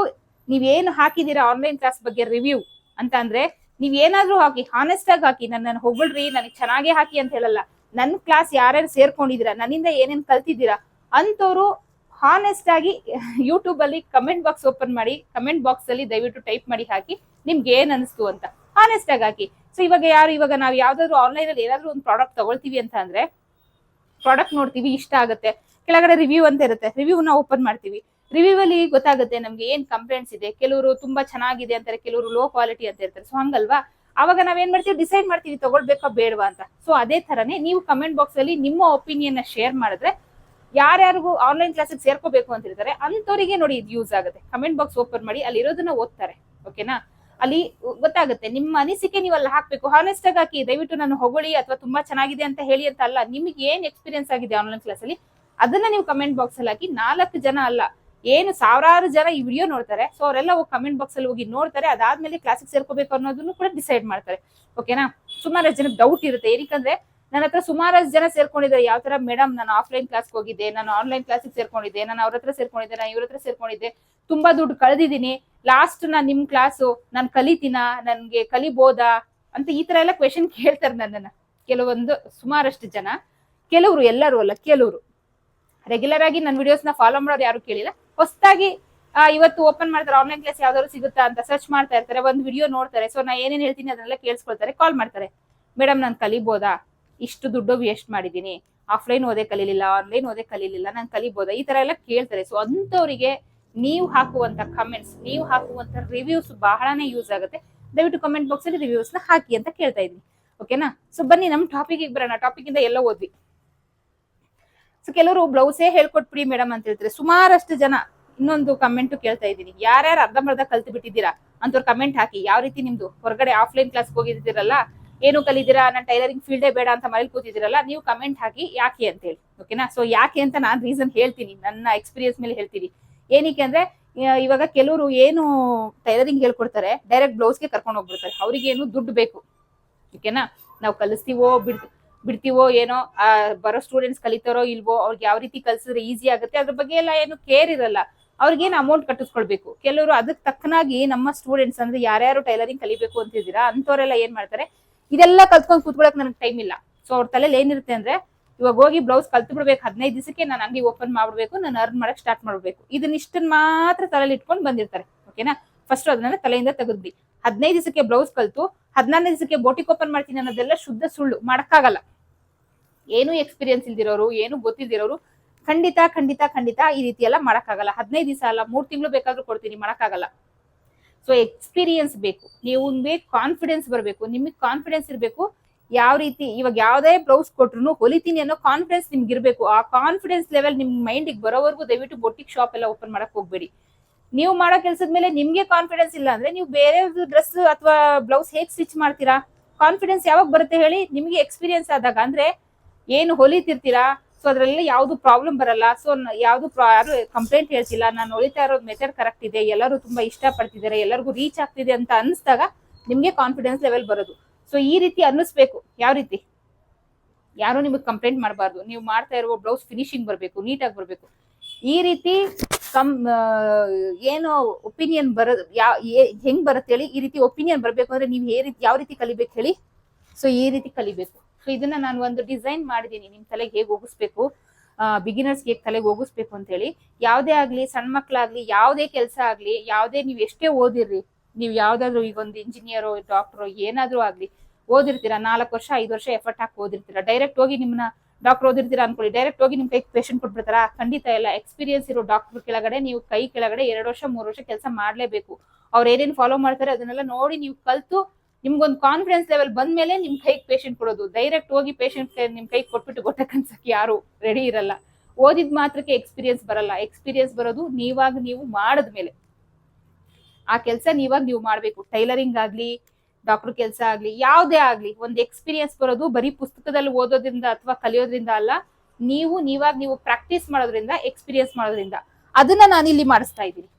ನೀವೇನು ಹಾಕಿದೀರಾ ಆನ್ಲೈನ್ ಕ್ಲಾಸ್ ಬಗ್ಗೆ ರಿವ್ಯೂ ಅಂತ ಅಂದ್ರೆ ನೀವ್ ಏನಾದ್ರೂ ಹಾಕಿ, ಹಾನೆಸ್ಟ್ ಆಗಿ ಹಾಕಿ. ನನ್ನ ಹೊಗಳ್ರಿ, ನನಗೆ ಚೆನ್ನಾಗೇ ಹಾಕಿ ಅಂತ ಹೇಳಲ್ಲ. ನನ್ನ ಕ್ಲಾಸ್ ಯಾರ್ಯಾರು ಸೇರ್ಕೊಂಡಿದ್ದೀರಾ, ನನ್ನಿಂದ ಏನೇನ್ ಕಲ್ತಿದ್ದೀರಾ ಅಂತವ್ರು ಹಾನೆಸ್ಟ್ ಆಗಿ ಯೂಟ್ಯೂಬ್ ಅಲ್ಲಿ ಕಮೆಂಟ್ ಬಾಕ್ಸ್ ಓಪನ್ ಮಾಡಿ, ಕಮೆಂಟ್ ಬಾಕ್ಸ್ ಅಲ್ಲಿ ದಯವಿಟ್ಟು ಟೈಪ್ ಮಾಡಿ ಹಾಕಿ ನಿಮ್ಗೆ ಏನ್ ಅನಿಸ್ತು ಅಂತ ಹಾನೆಸ್ಟ್ ಆಗಿ ಹಾಕಿ. ಸೊ ಇವಾಗ ನಾವು ಯಾವ್ದಾದ್ರು ಆನ್ಲೈನ್ ಅಲ್ಲಿ ಏನಾದ್ರು ಒಂದು ಪ್ರಾಡಕ್ಟ್ ತಗೊಳ್ತೀವಿ ಅಂತ ಅಂದ್ರೆ ಪ್ರಾಡಕ್ಟ್ ನೋಡ್ತೀವಿ, ಇಷ್ಟ ಆಗುತ್ತೆ, ಕೆಳಗಡೆ ರಿವ್ಯೂ ಅಂತ ಇರುತ್ತೆ, ರಿವ್ಯೂನ ಓಪನ್ ಮಾಡ್ತೀವಿ. ರಿವ್ಯೂ ಅಲ್ಲಿ ಗೊತ್ತಾಗುತ್ತೆ ನಮ್ಗೆ ಏನ್ ಕಂಪ್ಲೇಂಟ್ಸ್ ಇದೆ. ಕೆಲವರು ತುಂಬಾ ಚೆನ್ನಾಗಿದೆ ಅಂತಾರೆ, ಕೆಲವರು ಲೋ ಕ್ವಾಲಿಟಿ ಅಂತ ಇರ್ತಾರೆ. ಸೊ ಹಂಗಲ್ವಾ, ಅವಾಗ ನಾವೇನ್ ಮಾಡ್ತೀವಿ, ಡಿಸೈಡ್ ಮಾಡ್ತೀವಿ ತಗೊಳ್ಬೇಕಾ ಬೇಡವಾ ಅಂತ. ಸೊ ಅದೇ ತರನೇ ನೀವು ಕಮೆಂಟ್ ಬಾಕ್ಸ್ ಅಲ್ಲಿ ನಿಮ್ಮ ಒಪಿನಿಯನ್ ನ ಶೇರ್ ಮಾಡಿದ್ರೆ ಯಾರ್ಯಾರಿಗೂ ಆನ್ಲೈನ್ ಕ್ಲಾಸಿಗೆ ಸೇರ್ಕೋಬೇಕು ಅಂತ ಇರ್ತಾರೆ ಅಂತವರಿಗೆ ನೋಡಿ ಇದು ಯೂಸ್ ಆಗುತ್ತೆ. ಕಮೆಂಟ್ ಬಾಕ್ಸ್ ಓಪನ್ ಮಾಡಿ ಅಲ್ಲಿ ಇರೋದನ್ನ ಓದ್ತಾರೆ. ಓಕೆನಾ, ಅಲ್ಲಿ ಗೊತ್ತಾಗುತ್ತೆ ನಿಮ್ಮ ಅನಿಸಿಕೆ. ನೀವು ಅಲ್ಲಿ ಹಾಕ್ಬೇಕು, ಹಾನೆಸ್ಟ್ ಆಗಿ ಹಾಕಿ. ದಯವಿಟ್ಟು ನಾನು ಹೊಗಳಿ ಅಥವಾ ತುಂಬಾ ಚೆನ್ನಾಗಿದೆ ಅಂತ ಹೇಳಿ ಅಂತ ಅಲ್ಲ, ನಿಮ್ಗೆ ಏನ್ ಎಕ್ಸ್ಪೀರಿಯನ್ಸ್ ಆಗಿದೆ ಆನ್ಲೈನ್ ಕ್ಲಾಸ್ ಅಲ್ಲಿ ಅದನ್ನ ನೀವು ಕಮೆಂಟ್ ಬಾಕ್ಸ್ ಅಲ್ಲಿ ಹಾಕಿ. 4 ಜನ ಅಲ್ಲ, ಏನು ಸಾವಿರಾರು ಜನ ಈ ವಿಡಿಯೋ ನೋಡ್ತಾರೆ. ಸೊ ಅವರೆಲ್ಲ ಹೋಗಿ ಕಮೆಂಟ್ ಬಾಕ್ಸ್ ಅಲ್ಲಿ ಹೋಗಿ ನೋಡ್ತಾರೆ. ಅದಾದ್ಮೇಲೆ ಕ್ಲಾಸಿಗೆ ಸೇರ್ಕೋಬೇಕು ಅನ್ನೋದನ್ನು ಕೂಡ ಡಿಸೈಡ್ ಮಾಡ್ತಾರೆ. ಓಕೆನಾ, ಸುಮಾರು ಜನಕ್ಕೆ ಡೌಟ್ ಇರುತ್ತೆ. ಏನಕ್ಕಂದ್ರೆ ನನ್ನ ಹತ್ರ ಸುಮಾರಷ್ಟು ಜನ ಸೇರ್ಕೊಂಡಿದ್ದಾರೆ. ಯಾವ ತರ ಮೇಡಮ್ ನಾನು ಆಫ್ಲೈನ್ ಕ್ಲಾಸ್ಗೆ ಹೋಗಿದ್ದೆ, ನಾನು ಆನ್ಲೈನ್ ಕ್ಲಾಸಿಗೆ ಸೇರ್ಕೊಂಡಿದ್ದೆ, ನಾನು ಅವ್ರ ಹತ್ರ ಸೇರ್ಕೊಂಡಿದ್ದೆ, ನಾನು ಇವ್ರ ಹತ್ರ ಸೇರ್ಕೊಂಡಿದ್ದೆ, ತುಂಬಾ ದುಡ್ಡು ಕಳೆದಿದ್ದೀನಿ, ಲಾಸ್ಟ್ ನಾನು ನಿಮ್ ಕ್ಲಾಸು ನಾನು ಕಲಿತೀನಾ, ನನ್ಗೆ ಕಲಿಬೋದಾ ಅಂತ ಈ ತರ ಎಲ್ಲ ಕ್ವೆಶನ್ ಕೇಳ್ತಾರೆ ನನ್ನನ್ನ ಕೆಲವೊಂದು ಸುಮಾರಷ್ಟು ಜನ. ಕೆಲವರು, ಎಲ್ಲರೂ ಅಲ್ಲ, ಕೆಲವರು ರೆಗ್ಯುಲರ್ ಆಗಿ ನನ್ನ ವಿಡಿಯೋಸ್ ನ ಫಾಲೋ ಮಾಡೋರು ಯಾರು ಕೇಳಿಲ್ಲ. ಹೊಸದಾಗಿ ಇವತ್ತು ಓಪನ್ ಮಾಡ್ತಾರೆ ಆನ್ಲೈನ್ ಕ್ಲಾಸ್ ಯಾವ್ದಾದ್ರು ಸಿಗುತ್ತಾ ಅಂತ ಸರ್ಚ್ ಮಾಡ್ತಾ ಇರ್ತಾರೆ, ಒಂದು ವಿಡಿಯೋ ನೋಡ್ತಾರೆ. ಸೊ ನಾ ಏನೇನ್ ಹೇಳ್ತೀನಿ ಅದನ್ನೆಲ್ಲ ಕೇಳಿಸ್ಕೊಳ್ತಾರೆ, ಕಾಲ್ ಮಾಡ್ತಾರೆ, ಮೇಡಮ್ ನಾನು ಕಲಿಬೋದಾ, ಇಷ್ಟು ದುಡ್ಡು ವೇಸ್ಟ್ ಮಾಡಿದೀನಿ, ಆಫ್ಲೈನ್ ಓದೇ ಕಲೀಲಿಲ್ಲ, ಆನ್ಲೈನ್ ಓದೇ ಕಲೀಲಿಲ್ಲ, ನಾನು ಕಲಿಬೋದಾ, ಈ ತರ ಎಲ್ಲ ಕೇಳ್ತಾರೆ. ಸೊ ಅಂತವರಿಗೆ ನೀವು ಹಾಕುವಂತ ಕಮೆಂಟ್ಸ್, ನೀವು ಹಾಕುವಂತ ರಿವ್ಯೂಸ್ ಬಹಳನೇ ಯೂಸ್ ಆಗುತ್ತೆ. ದಯವಿಟ್ಟು ಕಮೆಂಟ್ ಬಾಕ್ಸ್ ಅಲ್ಲಿ ರಿವ್ಯೂಸ್ ನ ಹಾಕಿ ಅಂತ ಕೇಳ್ತಾ ಇದ್ದೀನಿ. ಓಕೆನಾ, ಸೊ ಬನ್ನಿ ನಮ್ಮ ಟಾಪಿಕ್ ಬರೋಣ. ಟಾಪಿಕ್ ಇಂದ ಎಲ್ಲ ಓದ್ವಿ. ಸೊ ಕೆಲವರು ಬ್ಲೌಸೇ ಹೇಳ್ಕೊಟ್ಬಿಡಿ ಮೇಡಮ್ ಅಂತ ಹೇಳ್ತಾರೆ. ಸುಮಾರಷ್ಟು ಜನ ಇನ್ನೊಂದು ಕಮೆಂಟ್ ಕೇಳ್ತಾ ಇದ್ದೀನಿ, ಯಾರ್ಯಾರು ಅರ್ಧಂಬರ್ಧ ಕಲ್ತು ಬಿಟ್ಟಿದ್ದೀರಾ ಅಂತವ್ರು ಕಮೆಂಟ್ ಹಾಕಿ. ಯಾವ ರೀತಿ ನಿಮ್ದು ಹೊರಗಡೆ ಆಫ್ಲೈನ್ ಕ್ಲಾಸ್ಗೆ ಹೋಗಿದ್ದೀರಲ್ಲ, ಏನು ಕಲಿದಿರಾ, ನಾನು ಟೈಲರಿಂಗ್ ಫೀಲ್ಡೇ ಬೇಡ ಅಂತ ಮನೇಲಿ ಕೂತಿದ್ದೀರಲ್ಲ, ನೀವು ಕಮೆಂಟ್ ಹಾಕಿ ಯಾಕೆ ಅಂತ ಹೇಳಿ. ಓಕೆನಾ, ಸೊ ಯಾಕೆ ಅಂತ ನಾನು ರೀಸನ್ ಹೇಳ್ತೀನಿ, ನನ್ನ ಎಕ್ಸ್ಪೀರಿಯನ್ಸ್ ಮೇಲೆ ಹೇಳ್ತೀನಿ. ಏನಕ್ಕೆ ಅಂದ್ರೆ ಇವಾಗ ಕೆಲವರು ಏನು ಟೈಲರಿಂಗ್ ಹೇಳ್ಕೊಡ್ತಾರೆ, ಡೈರೆಕ್ಟ್ ಬ್ಲೌಸ್ಗೆ ಕರ್ಕೊಂಡು ಹೋಗ್ಬಿಡ್ತಾರೆ. ಅವ್ರಿಗೆ ಏನು ದುಡ್ಡು ಬೇಕು, ಓಕೆನಾ. ನಾವು ಕಲಿಸ್ತೀವೋ ಬಿಡ್ತೀವೋ ಏನೋ, ಬರೋ ಸ್ಟೂಡೆಂಟ್ಸ್ ಕಲಿತಾರೋ ಇಲ್ವೋ, ಅವ್ರಿಗೆ ಯಾವ ರೀತಿ ಕಲ್ಸಿದ್ರೆ ಈಸಿ ಆಗುತ್ತೆ ಅದ್ರ ಬಗ್ಗೆ ಎಲ್ಲ ಏನು ಕೇರ್ ಇರಲ್ಲ. ಅವ್ರಿಗೇನು ಅಮೌಂಟ್ ಕಟ್ಟಿಸ್ಕೊಳ್ಬೇಕು. ಕೆಲವರು ಅದಕ್ಕೆ ತಕ್ಕನಾಗಿ ನಮ್ಮ ಸ್ಟೂಡೆಂಟ್ಸ್ ಅಂದ್ರೆ ಯಾರ್ಯಾರು ಟೈಲರಿಂಗ್ ಕಲಿಬೇಕು ಅಂತಿದ್ದೀರಾ ಅಂತವರೆಲ್ಲ ಏನ್ ಮಾಡ್ತಾರೆ, ಇದೆಲ್ಲ ಕಲ್ತ್ಕೊಂಡು ಕೂತ್ಕೊಳಕ್ ನನಗೆ ಟೈಮ್ ಇಲ್ಲ. ಸೊ ಅವ್ರ ತಲೆಯಲ್ಲಿ ಏನಿರುತ್ತೆ ಅಂದ್ರೆ, ಇವಾಗ ಹೋಗಿ ಬ್ಲೌಸ್ ಕಲ್ತು ಬಿಡ್ಬೇಕು, 15 ದಿವಸಕ್ಕೆ ನಾನು ಅಂಗಡಿ ಓಪನ್ ಮಾಡ್ಬಿಡ್ಬೇಕು, ನಾನು ಅರ್ನ್ ಮಾಡಕ್ ಸ್ಟಾರ್ಟ್ ಮಾಡ್ಬೇಕು, ಇದನ್ನ ಮಾತ್ರ ತಲೆಯಲ್ಲಿ ಇಟ್ಕೊಂಡು ಬಂದಿರ್ತಾರೆ, ಓಕೆನಾ. ಫಸ್ಟ್ ಅದನ್ನ ತಲೆಯಿಂದ ತೆಗೆದ್ಬಿಡಿ. 15 ದಿವಸಕ್ಕೆ ಬ್ಲೌಸ್ ಕಲ್ತು 14ನೇ ದಿವಸಕ್ಕೆ ಬೋಟಿಕ್ ಓಪನ್ ಮಾಡ್ತೀನಿ ಅನ್ನೋದೆಲ್ಲ ಶುದ್ಧ ಸುಳ್ಳು, ಮಾಡಕ್ಕಾಗಲ್ಲ. ಏನು ಎಕ್ಸ್ಪೀರಿಯನ್ಸ್ ಇಲ್ದಿರೋರು, ಏನು ಗೊತ್ತಿಲ್ದಿರೋರು ಖಂಡಿತ ಖಂಡಿತ ಖಂಡಿತ ಈ ರೀತಿ ಎಲ್ಲ ಮಾಡಕ್ಕಾಗಲ್ಲ. 15 ದಿವಸ ಅಲ್ಲ, 3 ತಿಂಗಳು ಬೇಕಾದ್ರೂ ಕೊಡ್ತೀನಿ, ಮಾಡಕ್ಕಾಗಲ್ಲ. ಸೊ ಎಕ್ಸ್ಪೀರಿಯನ್ಸ್ ಬೇಕು, ನೀವು ಕಾನ್ಫಿಡೆನ್ಸ್ ಬರಬೇಕು, ನಿಮಗೆ ಕಾನ್ಫಿಡೆನ್ಸ್ ಇರಬೇಕು. ಯಾವ ರೀತಿ ಇವಾಗ ಯಾವ್ದೇ ಬ್ಲೌಸ್ ಕೊಟ್ರು ಹೊಲಿತೀನಿ ಅನ್ನೋ ಕಾನ್ಫಿಡೆನ್ಸ್ ನಿಮ್ಗೆ ಇರಬೇಕು. ಆ ಕಾನ್ಫಿಡೆನ್ಸ್ ಲೆವೆಲ್ ನಿಮ್ ಮೈಂಡಿಗೆ ಬರೋವರೆಗೂ ದಯವಿಟ್ಟು ಬೊಟಿಕ್ ಶಾಪ್ ಎಲ್ಲ ಓಪನ್ ಮಾಡಕ್ ಹೋಗ್ಬೇಡಿ. ನೀವು ಮಾಡೋ ಕೆಲಸದ ಮೇಲೆ ನಿಮ್ಗೆ ಕಾನ್ಫಿಡೆನ್ಸ್ ಇಲ್ಲ ಅಂದ್ರೆ ನೀವು ಬೇರೆ ಡ್ರೆಸ್ ಅಥವಾ ಬ್ಲೌಸ್ ಹೇಗ್ ಸ್ಟಿಚ್ ಮಾಡ್ತೀರಾ? ಕಾನ್ಫಿಡೆನ್ಸ್ ಯಾವಾಗ ಬರುತ್ತೆ ಹೇಳಿ? ನಿಮ್ಗೆ ಎಕ್ಸ್ಪೀರಿಯನ್ಸ್ ಆದಾಗ. ಅಂದ್ರೆ ಏನು ಹೊಲಿತಿರ್ತೀರಾ, ಸೊ ಅದ್ರಲ್ಲಿ ಯಾವ್ದು ಪ್ರಾಬ್ಲಮ್ ಬರಲ್ಲ, ಸೊ ಯಾವ್ದು ಯಾರು ಕಂಪ್ಲೇಂಟ್ ಹೇಳ್ತಿಲ್ಲ, ನಾನು ಹೊಲಿತಾ ಇರೋದು ಮೆಥಡ್ ಕರೆಕ್ಟ್ ಇದೆ, ಎಲ್ಲರೂ ತುಂಬಾ ಇಷ್ಟ ಪಡ್ತಿದ್ದಾರೆ, ಎಲ್ಲರಿಗೂ ರೀಚ್ ಆಗ್ತಿದೆ ಅಂತ ಅನ್ಸ್ದಾಗ ನಿಮ್ಗೆ ಕಾನ್ಫಿಡೆನ್ಸ್ ಲೆವೆಲ್ ಬರೋದು. ಸೊ ಈ ರೀತಿ ಅನ್ನಿಸ್ಬೇಕು. ಯಾವ ರೀತಿ? ಯಾರು ನಿಮಗೆ ಕಂಪ್ಲೇಂಟ್ ಮಾಡಬಾರ್ದು, ನೀವು ಮಾಡ್ತಾ ಇರುವ ಬ್ಲೌಸ್ ಫಿನಿಶಿಂಗ್ ಬರಬೇಕು, ನೀಟಾಗಿ ಬರಬೇಕು. ಈ ರೀತಿ ಏನು ಒಪಿನಿಯನ್ ಬರೋದು ಹೆಂಗ್ ಬರುತ್ತೆ ಹೇಳಿ? ಈ ರೀತಿ ಒಪಿನಿಯನ್ ಬರ್ಬೇಕು ಅಂದ್ರೆ ನೀವು ಯಾವ ರೀತಿ ಕಲಿಬೇಕು ಹೇಳಿ? ಸೊ ಈ ರೀತಿ ಕಲಿಬೇಕು. ಸೊ ಇದನ್ನ ನಾನು ಒಂದು ಡಿಸೈನ್ ಮಾಡಿದೀನಿ, ನಿಮ್ ತಲೆಗೆ ಹೇಗೆ ಹೋಗಿಸ್ಬೇಕು, ಬಿಗಿನರ್ಸ್ ಹೇಗೆ ತಲೆಗೆ ಹೋಗಿಸ್ಬೇಕು ಅಂತ ಹೇಳಿ. ಯಾವ್ದೇ ಆಗ್ಲಿ, ಸಣ್ಣ ಮಕ್ಳಾಗ್ಲಿ, ಯಾವ್ದೇ ಕೆಲಸ ಆಗ್ಲಿ, ಯಾವ್ದೇ ನೀವ್ ಎಷ್ಟೇ ಓದಿರ್ರಿ, ನೀವು ಯಾವ್ದಾದ್ರು ಈಗ ಒಂದು ಇಂಜಿನಿಯರೋ ಡಾಕ್ಟರ್ ಏನಾದ್ರೂ ಆಗ್ಲಿ ಓದಿರ್ತೀರಾ, 4 ವರ್ಷ 5 ವರ್ಷ ಎಫರ್ಟ್ ಹಾಕಿ ಓದಿರ್ತೀರಾ. ಡೈರೆಕ್ಟ್ ಹೋಗಿ ನಿಮ್ನ ಡಾಕ್ಟರ್ ಓದಿರ್ತೀರಾ ಅನ್ಕೊಳ್ಳಿ, ಡೈರೆಕ್ಟ್ ಹೋಗಿ ನಿಮ್ ಕೈ ಪೇಷಂಟ್ ಕೊಟ್ಬಿಡ್ತಾರ? ಖಂಡಿತ ಇಲ್ಲ. ಎಕ್ಸ್ಪೀರಿಯನ್ಸ್ ಇರೋ ಡಾಕ್ಟರ್ ಕೆಳಗಡೆ ನೀವು ಕೈ ಕೆಳಗಡೆ 2 ವರ್ಷ 3 ವರ್ಷ ಕೆಲಸ ಮಾಡ್ಲೇಬೇಕು. ಅವ್ರು ಏನೇನ್ ಫಾಲೋ ಮಾಡ್ತಾರೆ ಅದನ್ನೆಲ್ಲ ನೋಡಿ ನೀವು ಕಲ್ತು ನಿಮ್ಗೊಂದು ಕಾನ್ಫಿಡೆನ್ಸ್ ಲೆವೆಲ್ ಬಂದ್ಮೇಲೆ ನಿಮ್ ಕೈಗೆ ಪೇಷಂಟ್ ಕೊಡೋದು. ಡೈರೆಕ್ಟ್ ಹೋಗಿ ಪೇಷಂಟ್ ನಿಮ್ ಕೈ ಕೊಟ್ಬಿಟ್ಟು ಗೊಟ್ಟ ಕನ್ಸಕ್ಕೆ ಯಾರು ರೆಡಿ ಇರಲ್ಲ. ಓದಿದ ಮಾತ್ರಕ್ಕೆ ಎಕ್ಸ್ಪೀರಿಯನ್ಸ್ ಬರಲ್ಲ. ಎಕ್ಸ್ಪೀರಿಯನ್ಸ್ ಬರೋದು ನೀವು ಮಾಡಿದ್ಮೇಲೆ. ಆ ಕೆಲಸ ನೀವು ಮಾಡ್ಬೇಕು. ಟೈಲರಿಂಗ್ ಆಗ್ಲಿ, ಡಾಕ್ಟರ್ ಕೆಲಸ ಆಗ್ಲಿ, ಯಾವ್ದೇ ಆಗ್ಲಿ, ಒಂದು ಎಕ್ಸ್ಪೀರಿಯನ್ಸ್ ಬರೋದು ಬರೀ ಪುಸ್ತಕದಲ್ಲಿ ಓದೋದ್ರಿಂದ ಅಥವಾ ಕಲಿಯೋದ್ರಿಂದ ಅಲ್ಲ, ನೀವು ಪ್ರಾಕ್ಟೀಸ್ ಮಾಡೋದ್ರಿಂದ, ಎಕ್ಸ್ಪೀರಿಯನ್ಸ್ ಮಾಡೋದ್ರಿಂದ. ಅದನ್ನ ನಾನು ಇಲ್ಲಿ ಮಾಡಿಸ್ತಾ ಇದ್ದೀನಿ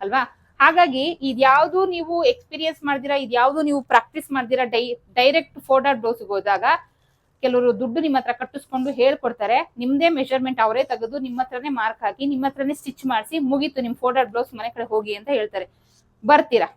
ಅಲ್ವಾ? ಹಾಗಾಗಿ ಇದ್ಯಾವುದು ನೀವು ಎಕ್ಸ್ಪೀರಿಯನ್ಸ್ ಮಾಡ್ದಿರಾ, ಇದ್ಯಾವುದು ನೀವು ಪ್ರಾಕ್ಟೀಸ್ ಮಾಡ್ದಿರಾ, ಡೈರೆಕ್ಟ್ ಫೋರ್ಡಾರ್ ಬ್ಲೌಸ್ಗೆ ಹೋದಾಗ ಕೆಲವರು ದುಡ್ಡು ನಿಮ್ಮ ಹತ್ರ ಕಟ್ಟಿಸ್ಕೊಂಡು ಹೇಳ್ಕೊಡ್ತಾರೆ. ನಿಮ್ದೇ ಮೆಷರ್ಮೆಂಟ್ ಅವರೇ ತೆಗೆದು ನಿಮ್ಮ ಹತ್ರನೇ ಮಾರ್ಕ್ ಹಾಕಿ ನಿಮ್ಮ ಹತ್ರನೇ ಸ್ಟಿಚ್ ಮಾಡಿಸಿ ಮುಗೀತು ನಿಮ್ ಫೋರ್ಡಾರ್ ಬ್ಲೌಸ್, ಮನೆ ಕಡೆ ಹೋಗಿ ಅಂತ ಹೇಳ್ತಾರೆ. ಬರ್ತೀರಾ,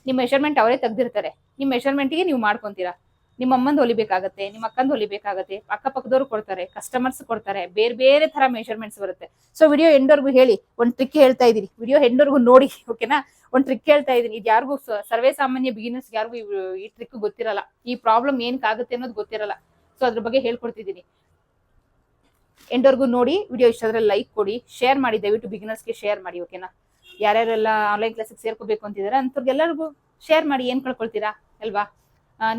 ನಿಮ್ ಮೆಷರ್ಮೆಂಟ್ ಅವರೇ ತೆಗ್ದಿರ್ತಾರೆ, ನಿಮ್ ಮೆಷರ್ಮೆಂಟ್ಗೆ ನೀವು ಮಾಡ್ಕೊಂತೀರಾ. ನಿಮ್ಮ ಅಮ್ಮಂದ್ ಹೊಲಿಬೇಕಾಗತ್ತೆ, ನಿಮ್ಮ ಅಕ್ಕಂದ್ ಹೊಲಿಬೇಕಾಗತ್ತೆ, ಅಕ್ಕಪಕ್ಕದವ್ರು ಕೊಡ್ತಾರೆ, ಕಸ್ಟಮರ್ಸ್ ಕೊಡ್ತಾರೆ, ಬೇರೆ ಬೇರೆ ತರ ಮೆಷರ್ಮೆಂಟ್ಸ್ ಬರುತ್ತೆ. ಸೊ ವಿಡಿಯೋ ಎಂಡ್ವರ್ಗು ಹೇಳಿ, ಒಂದ್ ಟ್ರಿಕ್ ಹೇಳ್ತಾ ಇದೀನಿ, ವಿಡಿಯೋ ಎಂಡ್ವರ್ಗು ನೋಡಿ, ಓಕೆನಾ? ಒಂದ್ ಟ್ರಿಕ್ ಹೇಳ್ತಾ ಇದೀನಿ. ಇದು ಯಾರಿಗೂ ಸರ್ವೇ ಸಾಮಾನ್ಯ ಬಿಗಿನರ್ಸ್ ಯಾರಿಗೂ ಈ ಟ್ರಿಕ್ ಗೊತ್ತಿರಲ್ಲ, ಈ ಪ್ರಾಬ್ಲಮ್ ಏನಕ್ಕಾಗುತ್ತೆ ಅನ್ನೋದು ಗೊತ್ತಿರಲ್ಲ. ಸೊ ಅದ್ರ ಬಗ್ಗೆ ಹೇಳ್ಕೊಡ್ತಿದ್ದೀನಿ. ಎಂಡ್ವರ್ಗು ನೋಡಿ, ವಿಡಿಯೋ ಇಷ್ಟ ಆದ್ರೆ ಲೈಕ್ ಕೊಡಿ, ಶೇರ್ ಮಾಡಿ, ದಯವಿಟ್ಟು ಬಿಗಿನರ್ಸ್ಗೆ ಶೇರ್ ಮಾಡಿ, ಓಕೆನಾ? ಯಾರ್ಯಾರೆಲ್ಲ ಆನ್ಲೈನ್ ಕ್ಲಾಸಿಗೆ ಸೇರ್ಕೋಬೇಕು ಅಂತಿದಾರೆ ಅಂಥವ್ರಿಗೆಲ್ಲರಿಗೂ ಶೇರ್ ಮಾಡಿ. ಏನ್ ಕಳ್ಕೊಳ್ತೀರಾ ಅಲ್ವಾ?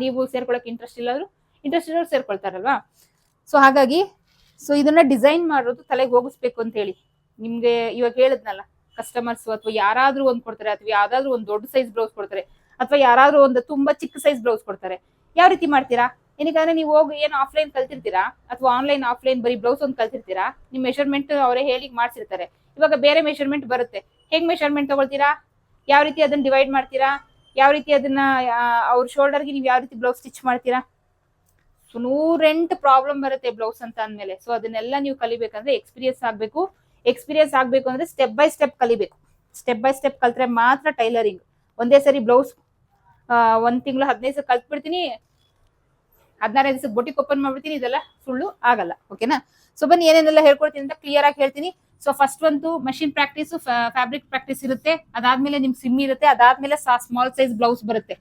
ನೀವು ಸೇರ್ಕೊಳಕ್ ಇಂಟ್ರೆಸ್ಟ್ ಇರೋರು ಸೇರ್ಕೊಳ್ತಾರಲ್ವಾ? ಸೊ ಹಾಗಾಗಿ ಇದನ್ನ ಡಿಸೈನ್ ಮಾಡೋದು ತಲೆಗೆ ಹೋಗಿಸ್ಬೇಕು ಅಂತ ಹೇಳಿ ನಿಮ್ಗೆ ಇವಾಗ ಹೇಳಿದ್ನಲ್ಲ. ಕಸ್ಟಮರ್ಸ್ ಅಥವಾ ಯಾರಾದ್ರೂ ಒಂದ್ ಕೊಡ್ತಾರೆ, ಅಥವಾ ಯಾವ್ದಾದ್ರು ಒಂದು ದೊಡ್ಡ ಸೈಜ್ ಬ್ಲೌಸ್ ಕೊಡ್ತಾರೆ, ಅಥವಾ ಯಾರಾದ್ರೂ ಒಂದು ತುಂಬಾ ಚಿಕ್ಕ ಸೈಜ್ ಬ್ಲೌಸ್ ಕೊಡ್ತಾರೆ. ಯಾವ ರೀತಿ ಮಾಡ್ತೀರಾ? ಏನಕ್ಕಂದ್ರೆ ನೀವು ಹೋಗಿ ಏನು ಆಫ್ಲೈನ್ ಕಲ್ತಿರ್ತೀರಾ, ಅಥವಾ ಆಫ್ಲೈನ್ ಬರೀ ಬ್ಲೌಸ್ ಒಂದು ಕಲ್ತಿರ್ತೀರಾ, ನಿಮ್ ಮೆಷರ್ಮೆಂಟ್ ಅವರೇ ಹೇಳಿ ಮಾಡ್ಸಿರ್ತಾರೆ. ಇವಾಗ ಬೇರೆ ಮೆಷರ್ಮೆಂಟ್ ಬರುತ್ತೆ, ಹೇಗ್ ಮೆಷರ್ಮೆಂಟ್ ತಗೊಳ್ತೀರಾ? ಯಾವ ರೀತಿ ಅದನ್ನ ಡಿವೈಡ್ ಮಾಡ್ತೀರಾ? ಯಾವ ರೀತಿ ಅದನ್ನ ಅವ್ರ ಶೋಲ್ಡರ್ಗೆ ನೀವು ಯಾವ ರೀತಿ ಬ್ಲೌಸ್ ಸ್ಟಿಚ್ ಮಾಡ್ತೀರಾ? 108 ಪ್ರಾಬ್ಲಮ್ ಬರುತ್ತೆ ಬ್ಲೌಸ್ ಅಂತ ಅಂದ್ಮೇಲೆ. ಸೊ ಅದನ್ನೆಲ್ಲ ನೀವು ಕಲಿಬೇಕಂದ್ರೆ ಎಕ್ಸ್ಪೀರಿಯನ್ಸ್ ಆಗ್ಬೇಕು. ಎಕ್ಸ್ಪೀರಿಯನ್ಸ್ ಆಗ್ಬೇಕು ಅಂದ್ರೆ ಸ್ಟೆಪ್ ಬೈ ಸ್ಟೆಪ್ ಕಲಿಬೇಕು. ಸ್ಟೆಪ್ ಬೈ ಸ್ಟೆಪ್ ಕಲ್ತ್ರೆ ಮಾತ್ರ ಟೈಲರಿಂಗ್. ಒಂದೇ ಸರಿ ಬ್ಲೌಸ್ 1 ತಿಂಗಳು 15 ದಿವಸ ಕಲ್ತ್ಬಿಡ್ತೀನಿ, 16ನೇ ದಿವಸಕ್ಕೆ ಬೊಟಿಕ್ ಓಪನ್ ಮಾಡ್ಬಿಡ್ತೀನಿ, ಇದೆಲ್ಲ ಸುಳ್ಳು ಆಗಲ್ಲ, ಓಕೆನಾ? ಸೊ ಬನ್ನಿ ಏನೇನೆಲ್ಲ ಹೇಳ್ಕೊಡ್ತೀನಿ ಅಂತ ಕ್ಲಿಯರ್ ಆಗಿ ಹೇಳ್ತೀನಿ. ಸೊ ಫಸ್ಟ್ ಒಂದು ಮಷಿನ್ ಪ್ರಾಕ್ಟೀಸ್, ಫ್ಯಾಬ್ರಿಕ್ ಪ್ರಾಕ್ಟೀಸ್ ಇರುತ್ತೆ. ಅದಾದ್ಮೇಲೆ ನಿಮ್ ಸಿಮ್ ಇರುತ್ತೆ. ಅದಾದ್ಮೇಲೆ ಸ್ಮಾಲ್ ಸೈಜ್ ಬ್ಲೌಸ್ ಬರುತ್ತೆ.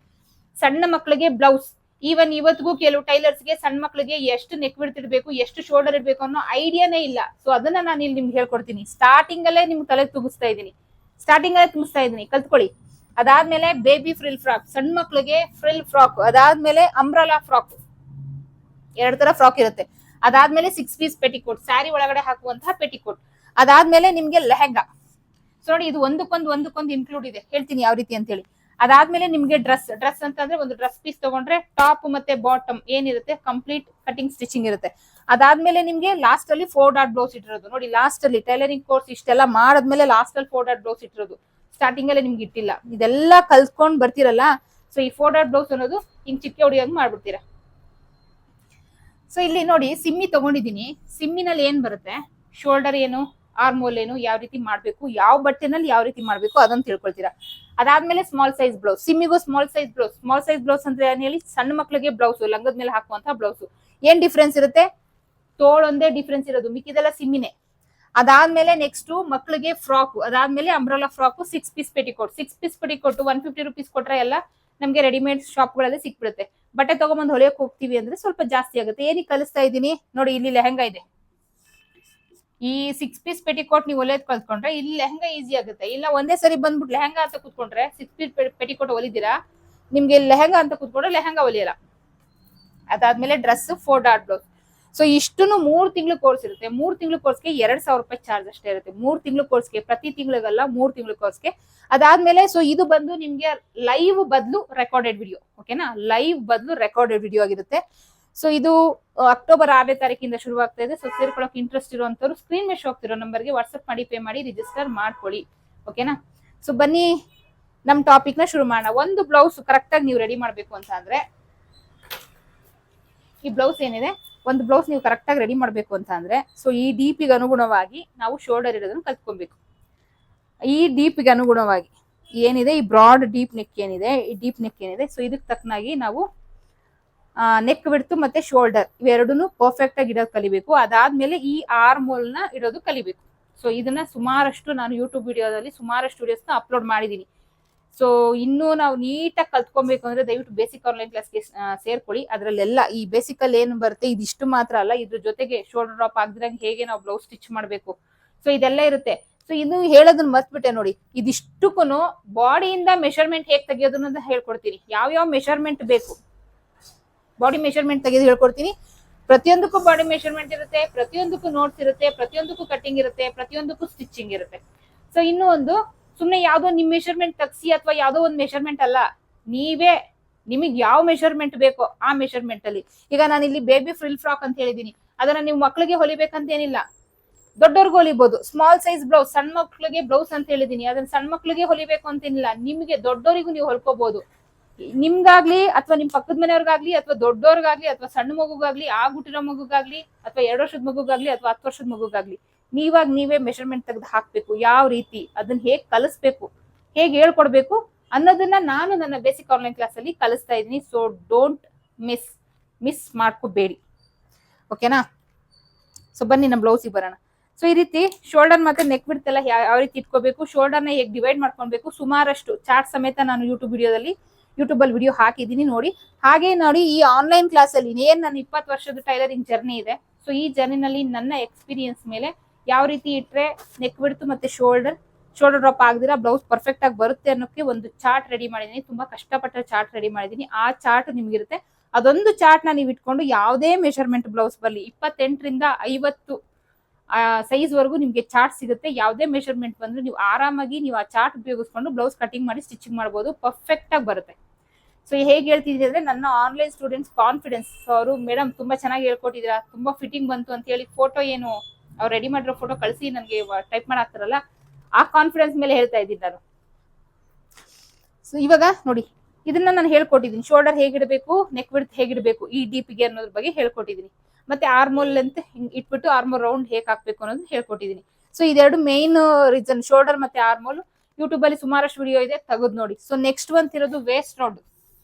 ಸಣ್ಣ ಮಕ್ಕಳಿಗೆ ಬ್ಲೌಸ್, ಈವನ್ ಇವತ್ತಿಗೂ ಕೆಲವು ಟೈಲರ್ಸ್ಗೆ ಸಣ್ಣ ಮಕ್ಕಳಿಗೆ ಎಷ್ಟು ನೆಕ್ ವಿಡ್ತ್ ಇಡಬೇಕು, ಎಷ್ಟು ಶೋಲ್ಡರ್ ಇಡಬೇಕು ಅನ್ನೋ ಐಡಿಯಾನೇ ಇಲ್ಲ. ಸೊ ಅದನ್ನ ನಾನು ಇಲ್ಲಿ ನಿಮ್ಗೆ ಹೇಳ್ಕೊಡ್ತೀನಿ. ಸ್ಟಾರ್ಟಿಂಗ್ ಅಲ್ಲೇ ನಿಮ್ಗೆ ತಲೆಗೆ ತುಂಬಿಸ್ತಾ ಇದ್ದೀನಿ, ಕಲ್ತ್ಕೊಳ್ಳಿ. ಅದಾದ್ಮೇಲೆ ಬೇಬಿ ಫ್ರಿಲ್ ಫ್ರಾಕ್, ಸಣ್ಣ ಮಕ್ಕಳಿಗೆ ಫ್ರಿಲ್ ಫ್ರಾಕ್. ಅದಾದ್ಮೇಲೆ ಅಂಬ್ರಲಾ ಫ್ರಾಕ್, 2 ತರ ಫ್ರಾಕ್ ಇರುತ್ತೆ. ಅದಾದ್ಮೇಲೆ 6 ಪೀಸ್ ಪೆಟಿಕೋಟ್, ಸ್ಯಾರಿ ಒಳಗಡೆ ಹಾಕುವಂತಹ ಪೆಟಿಕೋಟ್. ಅದಾದ್ಮೇಲೆ ನಿಮ್ಗೆ ಲೆಹೆಂಗಾ. ಸೊ ನೋಡಿ, ಇದು ಒಂದಕ್ಕೊಂದು ಇನ್ಕ್ಲೂಡ್ ಇದೆ, ಹೇಳ್ತೀನಿ ಯಾವ ರೀತಿ ಅಂತ ಹೇಳಿ. ಅದಾದ್ಮೇಲೆ ನಿಮ್ಗೆ ಡ್ರೆಸ್ ಅಂತಂದ್ರೆ ಒಂದು ಡ್ರೆಸ್ ಪೀಸ್ ತಗೊಂಡ್ರೆ ಟಾಪ್ ಮತ್ತೆ ಬಾಟಮ್ ಏನಿರುತ್ತೆ ಕಂಪ್ಲೀಟ್ ಕಟಿಂಗ್ ಸ್ಟಿಚಿಂಗ್ ಇರುತ್ತೆ. ಅದಾದ್ಮೇಲೆ ನಿಮ್ಗೆ ಲಾಸ್ಟ್ ಅಲ್ಲಿ 4 ಡಾಟ್ ಬ್ಲೌಸ್ ಇಟ್ಟಿರೋದು ನೋಡಿ. ಲಾಸ್ಟ್ ಅಲ್ಲಿ ಟೈಲರಿಂಗ್ ಕೋರ್ಸ್ ಇಷ್ಟೆಲ್ಲ ಮಾಡಾದ್ಮೇಲೆ ಲಾಸ್ಟ್ ಅಲ್ಲಿ 4 ಡಾಟ್ ಬ್ಲೌಸ್ ಇಟ್ಟಿರೋದು, ಸ್ಟಾರ್ಟಿಂಗ್ ಅಲ್ಲೇ ನಿಮ್ಗೆ ಇಟ್ಟಿಲ್ಲ. ಇದೆಲ್ಲ ಕಲ್ತ್ಕೊಂಡ್ ಬರ್ತಿರಲ್ಲ, ಸೊ ಈ 4 ಡಾಟ್ ಬ್ಲೌಸ್ ಅನ್ನೋದು ಹಿಂಗ್ ಚಿಕ್ಕೆ ಹೊಡಿಯೋಂಗ್ ಮಾಡ್ಬಿಡ್ತೀರಾ. ಸೊ ಇಲ್ಲಿ ನೋಡಿ ಸಿಮ್ಮಿ ತಗೊಂಡಿದೀನಿ. ಸಿಮ್ಮಿನಲ್ಲಿ ಏನ್ ಬರುತ್ತೆ, ಶೋಲ್ಡರ್ ಏನು, ಆರ್ಮೋಲ್ ಏನು, ಯಾವ ರೀತಿ ಮಾಡ್ಬೇಕು, ಯಾವ ಬಟ್ಟೆನಲ್ಲಿ ಯಾವ ರೀತಿ ಮಾಡ್ಬೇಕು ಅದನ್ನ ತಿಳ್ಕೊಳ್ತೀರಾ. ಅದಾದ್ಮೇಲೆ ಸ್ಮಾಲ್ ಸೈಜ್ ಬ್ಲೌಸ್, ಸಿಮ್ಮಿಗೂ ಸ್ಮಾಲ್ ಸೈಜ್ ಬ್ಲೌಸ್ ಅಂದ್ರೆ ಏನ್ ಹೇಳಿ, ಸಣ್ಣ ಮಕ್ಳಿಗೆ ಬ್ಲೌಸ್ ಲಂಗದ ಮೇಲೆ ಹಾಕುವಂತ ಬ್ಲೌಸ್. ಏನ್ ಡಿಫ್ರೆನ್ಸ್ ಇರುತ್ತೆ, ತೋಳೊಂದೇ ಡಿಫ್ರೆನ್ಸ್ ಇರೋದು, ಮಿಕ್ಕಿದೆಲ್ಲ ಸಿಮ್ಮಿನೇ. ಅದಾದ್ಮೇಲೆ ನೆಕ್ಸ್ಟ್ ಮಕ್ಳಿಗೆ ಫ್ರಾಕ್, ಅದಾದ್ಮೇಲೆ umbrella frock 6 piece petticoat. 6 piece petticoat 150 rupees ಕೊಟ್ರೆ ಎಲ್ಲ ನಮ್ಗೆ ರೆಡಿಮೇಡ್ ಶಾಪ್ ಗಳಲ್ಲಿ ಸಿಕ್ಬಿಡುತ್ತೆ. ಬಟ್ಟೆ ತಗೊಂಬಂದು ಹೊಲಿಯಕ್ ಹೋಗ್ತೀವಿ ಅಂದ್ರೆ ಸ್ವಲ್ಪ ಜಾಸ್ತಿ ಆಗುತ್ತೆ. ಏನಕ್ಕೆ ಕಲಿಸ್ತಾ ಇದ್ದೀನಿ ನೋಡಿ, ಇಲ್ಲಿ ಲೆಹಂಗಾ ಇದೆ. ಈ 6 ಪೀಸ್ ಪೆಟಿಕೋಟ್ ನೀವು ಹೊಲಿಯೋದ್ ಕಲ್ತ್ಕೊಂಡ್ರೆ ಇಲ್ಲಿ ಲೆಹಂಗಾ ಈಸಿ ಆಗುತ್ತೆ. ಇಲ್ಲ ಒಂದೇ ಸರಿ ಬಂದ್ಬಿಟ್ಟು ಲೆಹಂಗಾ ಅಂತ ಕೂತ್ಕೊಂಡ್ರೆ 6 ಪೀಸ್ ಪೆಟಿಕೋಟ್ ಹೊಲಿದಿರಾ, ನಿಮ್ಗೆ ಲೆಹಂಗಾ ಅಂತ ಕೂತ್ಕೊಂಡ್ರೆ ಲೆಹಂಗಾ ಹೊಲಿಯಲ್ಲ. ಅದಾದ್ಮೇಲೆ ಡ್ರೆಸ್ 4 ಡಾಟ್ ಬ್ಲೌಸ್. ಸೊ ಇಷ್ಟನ್ನು 3 ತಿಂಗಳು ಕೋರ್ಸ್ ಇರುತ್ತೆ. 3 ತಿಂಗಳು ಕೋರ್ಸ್ಗೆ 2,000 ರೂಪಾಯಿ ಚಾರ್ಜ್ ಅಷ್ಟೇ ಇರುತ್ತೆ. 3 ತಿಂಗಳು ಕೋರ್ಸ್ಗೆ, ಪ್ರತಿ ತಿಂಗಳಿಗಲ್ಲ, 3 ತಿಂಗಳು ಕೋರ್ಸ್ಗೆ. ಅದಾದ್ಮೇಲೆ ಸೊ ಇದು ಬಂದು ನಿಮ್ಗೆ ಲೈವ್ ಬದಲು ರೆಕಾರ್ಡೆಡ್ ವಿಡಿಯೋ, ಓಕೆನಾ, ಲೈವ್ ಬದಲು ರೆಕಾರ್ಡೆಡ್ ವಿಡಿಯೋ ಆಗಿರುತ್ತೆ. ಸೊ ಇದು ಅಕ್ಟೋಬರ್ 6ನೇ ತಾರೀಕಿಂದ ಶುರು ಆಗ್ತಾ ಇದೆ. ಸೊ ಸೇರ್ಕೊಳ್ಳೋಕೆ ಇಂಟ್ರೆಸ್ಟ್ ಇರುವಂತವ್ರು ಸ್ಕ್ರೀನ್ ಮೇಲೆ ಶೋ ಆಗ್ತಿರೋ ನಂಬರ್ಗೆ ವಾಟ್ಸ್ಆಪ್ ಮಾಡಿ, ಪೇ ಮಾಡಿ, ರಿಜಿಸ್ಟರ್ ಮಾಡ್ಕೊಳ್ಳಿ, ಓಕೆನಾ. ಸೊ ಬನ್ನಿ ನಮ್ ಟಾಪಿಕ್ ನ ಶುರು ಮಾಡೋಣ. ಒಂದು ಬ್ಲೌಸ್ ಕರೆಕ್ಟ್ ಆಗಿ ನೀವು ರೆಡಿ ಮಾಡ್ಬೇಕು ಅಂತ ಅಂದ್ರೆ, ಈ ಬ್ಲೌಸ್ ಏನಿದೆ, ಒಂದು ಬ್ಲೌಸ್ ನೀವು ಕರೆಕ್ಟ್ ಆಗಿ ರೆಡಿ ಮಾಡ್ಬೇಕು ಅಂತ ಅಂದ್ರೆ, ಸೊ ಈ ಡೀಪಿಗೆ ಅನುಗುಣವಾಗಿ ನಾವು ಶೋಲ್ಡರ್ ಇರೋದನ್ನ ಕಲ್ತ್ಕೊಬೇಕು. ಈ ಡೀಪಿಗೆ ಅನುಗುಣವಾಗಿ ಏನಿದೆ, ಈ ಬ್ರಾಡ್ ಡೀಪ್ ನೆಕ್ ಏನಿದೆ, ಈ ಡೀಪ್ ನೆಕ್ ಏನಿದೆ, ಸೊ ಇದಕ್ಕೆ ತಕ್ಕನಾಗಿ ನಾವು ನೆಕ್ ಬಿಡ್ತು ಮತ್ತೆ ಶೋಲ್ಡರ್ ಇವೆರಡನ್ನು ಪರ್ಫೆಕ್ಟ್ ಆಗಿ ಇಡೋದು ಕಲಿಬೇಕು. ಅದಾದ್ಮೇಲೆ ಈ ಆರ್ಮೋಲ್ ನ ಇಡೋದು ಕಲಿಬೇಕು. ಸೊ ಇದನ್ನ ಸುಮಾರಷ್ಟು ನಾನು ಯೂಟ್ಯೂಬ್ ವಿಡಿಯೋದಲ್ಲಿ ಸುಮಾರಷ್ಟು ವಿಡಿಯೋಸ್ ನ ಅಪ್ಲೋಡ್ ಮಾಡಿದೀನಿ. ಸೊ ಇನ್ನೂ ನಾವು ನೀಟಾಗಿ ಕಲ್ತ್ಕೊಬೇಕು ಅಂದ್ರೆ ದಯವಿಟ್ಟು ಬೇಸಿಕ್ ಆನ್ಲೈನ್ ಕ್ಲಾಸ್ಗೆ ಸೇರ್ಕೊಳ್ಳಿ. ಅದ್ರಲ್ಲೆಲ್ಲ ಈ ಬೇಸಿಕಲ್ ಏನು ಬರುತ್ತೆ ಇದಿಷ್ಟು ಮಾತ್ರ ಅಲ್ಲ, ಇದ್ರ ಜೊತೆಗೆ ಶೋಲ್ಡರ್ ಡ್ರಾಪ್ ಆಗದಿರಂಗೆ ಹೇಗೆ ನಾವು ಬ್ಲೌಸ್ ಸ್ಟಿಚ್ ಮಾಡಬೇಕು, ಸೊ ಇದೆಲ್ಲ ಇರುತ್ತೆ. ಸೊ ಇನ್ನು ಹೇಳೋದನ್ನ ಮರ್ತ್ಬಿಟ್ಟೆ ನೋಡಿ, ಇದಿಷ್ಟಕ್ಕೂ ಬಾಡಿಯಿಂದ ಮೆಷರ್ಮೆಂಟ್ ಹೇಗೆ ತೆಗಿಯೋದು ಅನ್ನೋದನ್ನ ಹೇಳ್ಕೊಡ್ತೀನಿ. ಯಾವ ಮೆಷರ್ಮೆಂಟ್ ಬೇಕು, ಬಾಡಿ ಮೆಷರ್ಮೆಂಟ್ ತೆಗೆದು ಹೇಳ್ಕೊಡ್ತೀನಿ. ಪ್ರತಿಯೊಂದಕ್ಕೂ ಬಾಡಿ ಮೆಷರ್ಮೆಂಟ್ ಇರುತ್ತೆ, ಪ್ರತಿಯೊಂದಕ್ಕೂ ನೋಟ್ಸ್ ಇರುತ್ತೆ, ಪ್ರತಿಯೊಂದಕ್ಕೂ ಕಟಿಂಗ್ ಇರುತ್ತೆ, ಪ್ರತಿಯೊಂದಕ್ಕೂ ಸ್ಟಿಚಿಂಗ್ ಇರುತ್ತೆ. ಸೊ ಇನ್ನೂ ಒಂದು, ಸುಮ್ನೆ ಯಾವ್ದೋ ನಿಮ್ ಮೆಷರ್ಮೆಂಟ್ ತಗ್ಸಿ ಅಥವಾ ಯಾವ್ದೋ ಒಂದು ಮೆಷರ್ಮೆಂಟ್ ಅಲ್ಲ, ನೀವೇ ನಿಮಗೆ ಯಾವ ಮೆಷರ್ಮೆಂಟ್ ಬೇಕೋ ಆ ಮೆಷರ್ಮೆಂಟ್ ಅಲ್ಲಿ. ಈಗ ನಾನು ಇಲ್ಲಿ ಬೇಬಿ ಫ್ರಿಲ್ ಫ್ರಾಕ್ ಅಂತ ಹೇಳಿದೀನಿ, ಅದನ್ನ ನೀವು ಮಕ್ಳಿಗೆ ಹೊಲಿಬೇಕಂತ ಏನಿಲ್ಲ, ದೊಡ್ಡವ್ರಿಗೆ ಹೊಲಿಬಹುದು. ಸ್ಮಾಲ್ ಸೈಜ್ ಬ್ಲೌಸ್, ಸಣ್ಣ ಮಕ್ಳಿಗೆ ಬ್ಲೌಸ್ ಅಂತ ಹೇಳಿದೀನಿ, ಅದನ್ನ ಸಣ್ಣ ಮಕ್ಳಿಗೆ ಹೊಲಿಬೇಕು ಅಂತೇನಿಲ್ಲ, ನಿಮ್ಗೆ ದೊಡ್ಡವರಿಗೂ ನೀವು ಹೊಲ್ಕೋಬಹುದು. ನಿಮ್ಗಾಗ್ಲಿ ಅಥವಾ ನಿಮ್ ಪಕ್ಕದ ಮನೆಯವ್ರಿಗಾಗ್ಲಿ ಅಥವಾ ದೊಡ್ಡವ್ರಿಗಾಗ್ಲಿ ಅಥವಾ ಸಣ್ಣ ಮಗುಗಾಗ್ಲಿ, ಹುಟ್ಟಿರೋ ಮಗುಗಾಗ್ಲಿ ಅಥವಾ 2 ವರ್ಷದ ಮಗುಗಾಗ್ಲಿ ಅಥವಾ 10 ವರ್ಷದ ಮಗುಗಾಗ್ಲಿ, ನೀವೇ ಮೆಷರ್ಮೆಂಟ್ ತೆಗೆದು ಹಾಕ್ಬೇಕು. ಯಾವ ರೀತಿ ಅದನ್ನ ಹೇಗ್ ಕಲಿಸ್ಬೇಕು, ಹೇಗೆ ಹೇಳ್ಕೊಡ್ಬೇಕು ಅನ್ನೋದನ್ನ ನಾನು ನನ್ನ ಬೇಸಿಕ್ ಆನ್ಲೈನ್ ಕ್ಲಾಸ್ ಅಲ್ಲಿ ಕಲಿಸ್ತಾ ಇದ್ದೀನಿ. ಸೊ ಡೋಂಟ್ ಮಿಸ್ ಮಾಡ್ಕೋಬೇಡಿ, ಓಕೆನಾ. ಸೊ ಬನ್ನಿ ನಮ್ಮ ಬ್ಲೌಸಿಗೆ ಬರೋಣ. ಸೊ ಈ ರೀತಿ ಶೋಲ್ಡರ್ ಮತ್ತೆ ನೆಕ್ ಬಿಡ್ತ್ ಎಲ್ಲ ಯಾವ ರೀತಿ ಇಟ್ಕೋಬೇಕು, ಶೋಲ್ಡರ್ನ ಹೇಗೆ ಡಿವೈಡ್ ಮಾಡ್ಕೊಳ್ಬೇಕು, ಸುಮಾರಷ್ಟು ಚಾರ್ಟ್ ಸಮೇತ ನಾನು ಯೂಟ್ಯೂಬ್ ಅಲ್ಲಿ ವಿಡಿಯೋ ಹಾಕಿದ್ದೀನಿ ನೋಡಿ. ಹಾಗೆ ನೋಡಿ, ಈ ಆನ್ಲೈನ್ ಕ್ಲಾಸ್ ಅಲ್ಲಿ ಏನ್ ನನ್ನ 20 ವರ್ಷದ ಟೈಲರಿಂಗ್ ಜರ್ನಿ ಇದೆ, ಸೊ ಈ ಜರ್ನಿನಲ್ಲಿ ನನ್ನ ಎಕ್ಸ್ಪೀರಿಯನ್ಸ್ ಮೇಲೆ ಯಾವ ರೀತಿ ಇಟ್ರೆ ನೆಕ್ ಬಿಡ್ತು ಮತ್ತೆ ಶೋಲ್ಡರ್ ಡ್ರಾಪ್ ಆಗದಿರಾ ಬ್ಲೌಸ್ ಪರ್ಫೆಕ್ಟ್ ಆಗಿ ಬರುತ್ತೆ ಅನ್ನೋಕೆ ಒಂದು ಚಾರ್ಟ್ ರೆಡಿ ಮಾಡಿದೀನಿ. ತುಂಬಾ ಕಷ್ಟಪಟ್ಟ ಚಾರ್ಟ್ ರೆಡಿ ಮಾಡಿದೀನಿ. ಆ ಚಾರ್ಟ್ ನಿಮ್ಗಿರುತ್ತೆ. ಅದೊಂದು ಚಾರ್ಟ್ ನ ನೀವು ಇಟ್ಕೊಂಡು ಯಾವುದೇ ಮೆಷರ್ಮೆಂಟ್ ಬ್ಲೌಸ್ ಬರಲಿ, 28 ರಿಂದ 50 ಸೈಜ್ ವರೆಗೂ ನಿಮ್ಗೆ ಚಾರ್ಟ್ ಸಿಗುತ್ತೆ. ಯಾವುದೇ ಮೆಷರ್ಮೆಂಟ್ ಬಂದ್ರೆ ನೀವು ಆರಾಮಾಗಿ ನೀವು ಆ ಚಾರ್ಟ್ ಉಪಯೋಗಿಸ್ಕೊಂಡು ಬ್ಲೌಸ್ ಕಟಿಂಗ್ ಮಾಡಿ ಸ್ಟಿಚಿಂಗ್ ಮಾಡಬಹುದು, ಪರ್ಫೆಕ್ಟ್ ಆಗಿ ಬರುತ್ತೆ. ಸೊ ಹೇಗೆ ಹೇಳ್ತಿದ್ರಿ ಅಂದ್ರೆ, ನನ್ನ ಆನ್ಲೈನ್ ಸ್ಟೂಡೆಂಟ್ಸ್ ಕಾನ್ಫಿಡೆನ್ಸ್, ಅವರು ಮೇಡಮ್ ತುಂಬಾ ಚೆನ್ನಾಗಿ ಹೇಳ್ಕೊಟ್ಟಿದ್ದೀರಾ, ತುಂಬಾ ಫಿಟ್ಟಿಂಗ್ ಬಂತು ಅಂತ ಹೇಳಿ ಫೋಟೋ ಏನು ಅವ್ರು ರೆಡಿ ಮಾಡಿರೋ ಫೋಟೋ ಕಳಿಸಿ ನನಗೆ ಟೈಪ್ ಮಾಡಾಕ್ತಾರಲ್ಲ, ಆ ಕಾನ್ಫಿಡೆನ್ಸ್ ಮೇಲೆ ಹೇಳ್ತಾ ಇದ್ದೀನಿ ನಾನು. ಸೊ ಇವಾಗ ನೋಡಿ, ಇದನ್ನ ನಾನು ಹೇಳ್ಕೊಟ್ಟಿದ್ದೀನಿ. ಶೋಲ್ಡರ್ ಹೇಗಿಡಬೇಕು, ನೆಕ್ ವಿಡ್ತ್ ಹೇಗಿಡಬೇಕು, ಈ ಡೀಪಿಗೆ ಅನ್ನೋದ್ರ ಬಗ್ಗೆ ಹೇಳ್ಕೊಟ್ಟಿದ್ದೀನಿ. ಮತ್ತೆ ಆರ್ಮೋಲ್ ಅಂತ ಇಟ್ಬಿಟ್ಟು ಆರ್ಮೋಲ್ ರೌಂಡ್ ಹೇಗೆ ಹಾಕ್ಬೇಕು ಅನ್ನೋದನ್ನ ಹೇಳ್ಕೊಟ್ಟಿದ್ದೀನಿ. ಸೊ ಇದೆರಡು ಮೇನ್ ರೀಸನ್, ಶೋಲ್ಡರ್ ಮತ್ತೆ ಆರ್ಮೋಲ್. ಯೂಟ್ಯೂಬ್ ಅಲ್ಲಿ ಸುಮಾರಷ್ಟು ವಿಡಿಯೋ ಇದೆ, ತೆಗೆದು ನೋಡಿ. ಸೊ ನೆಕ್ಸ್ಟ್ ಇರೋದು waste round.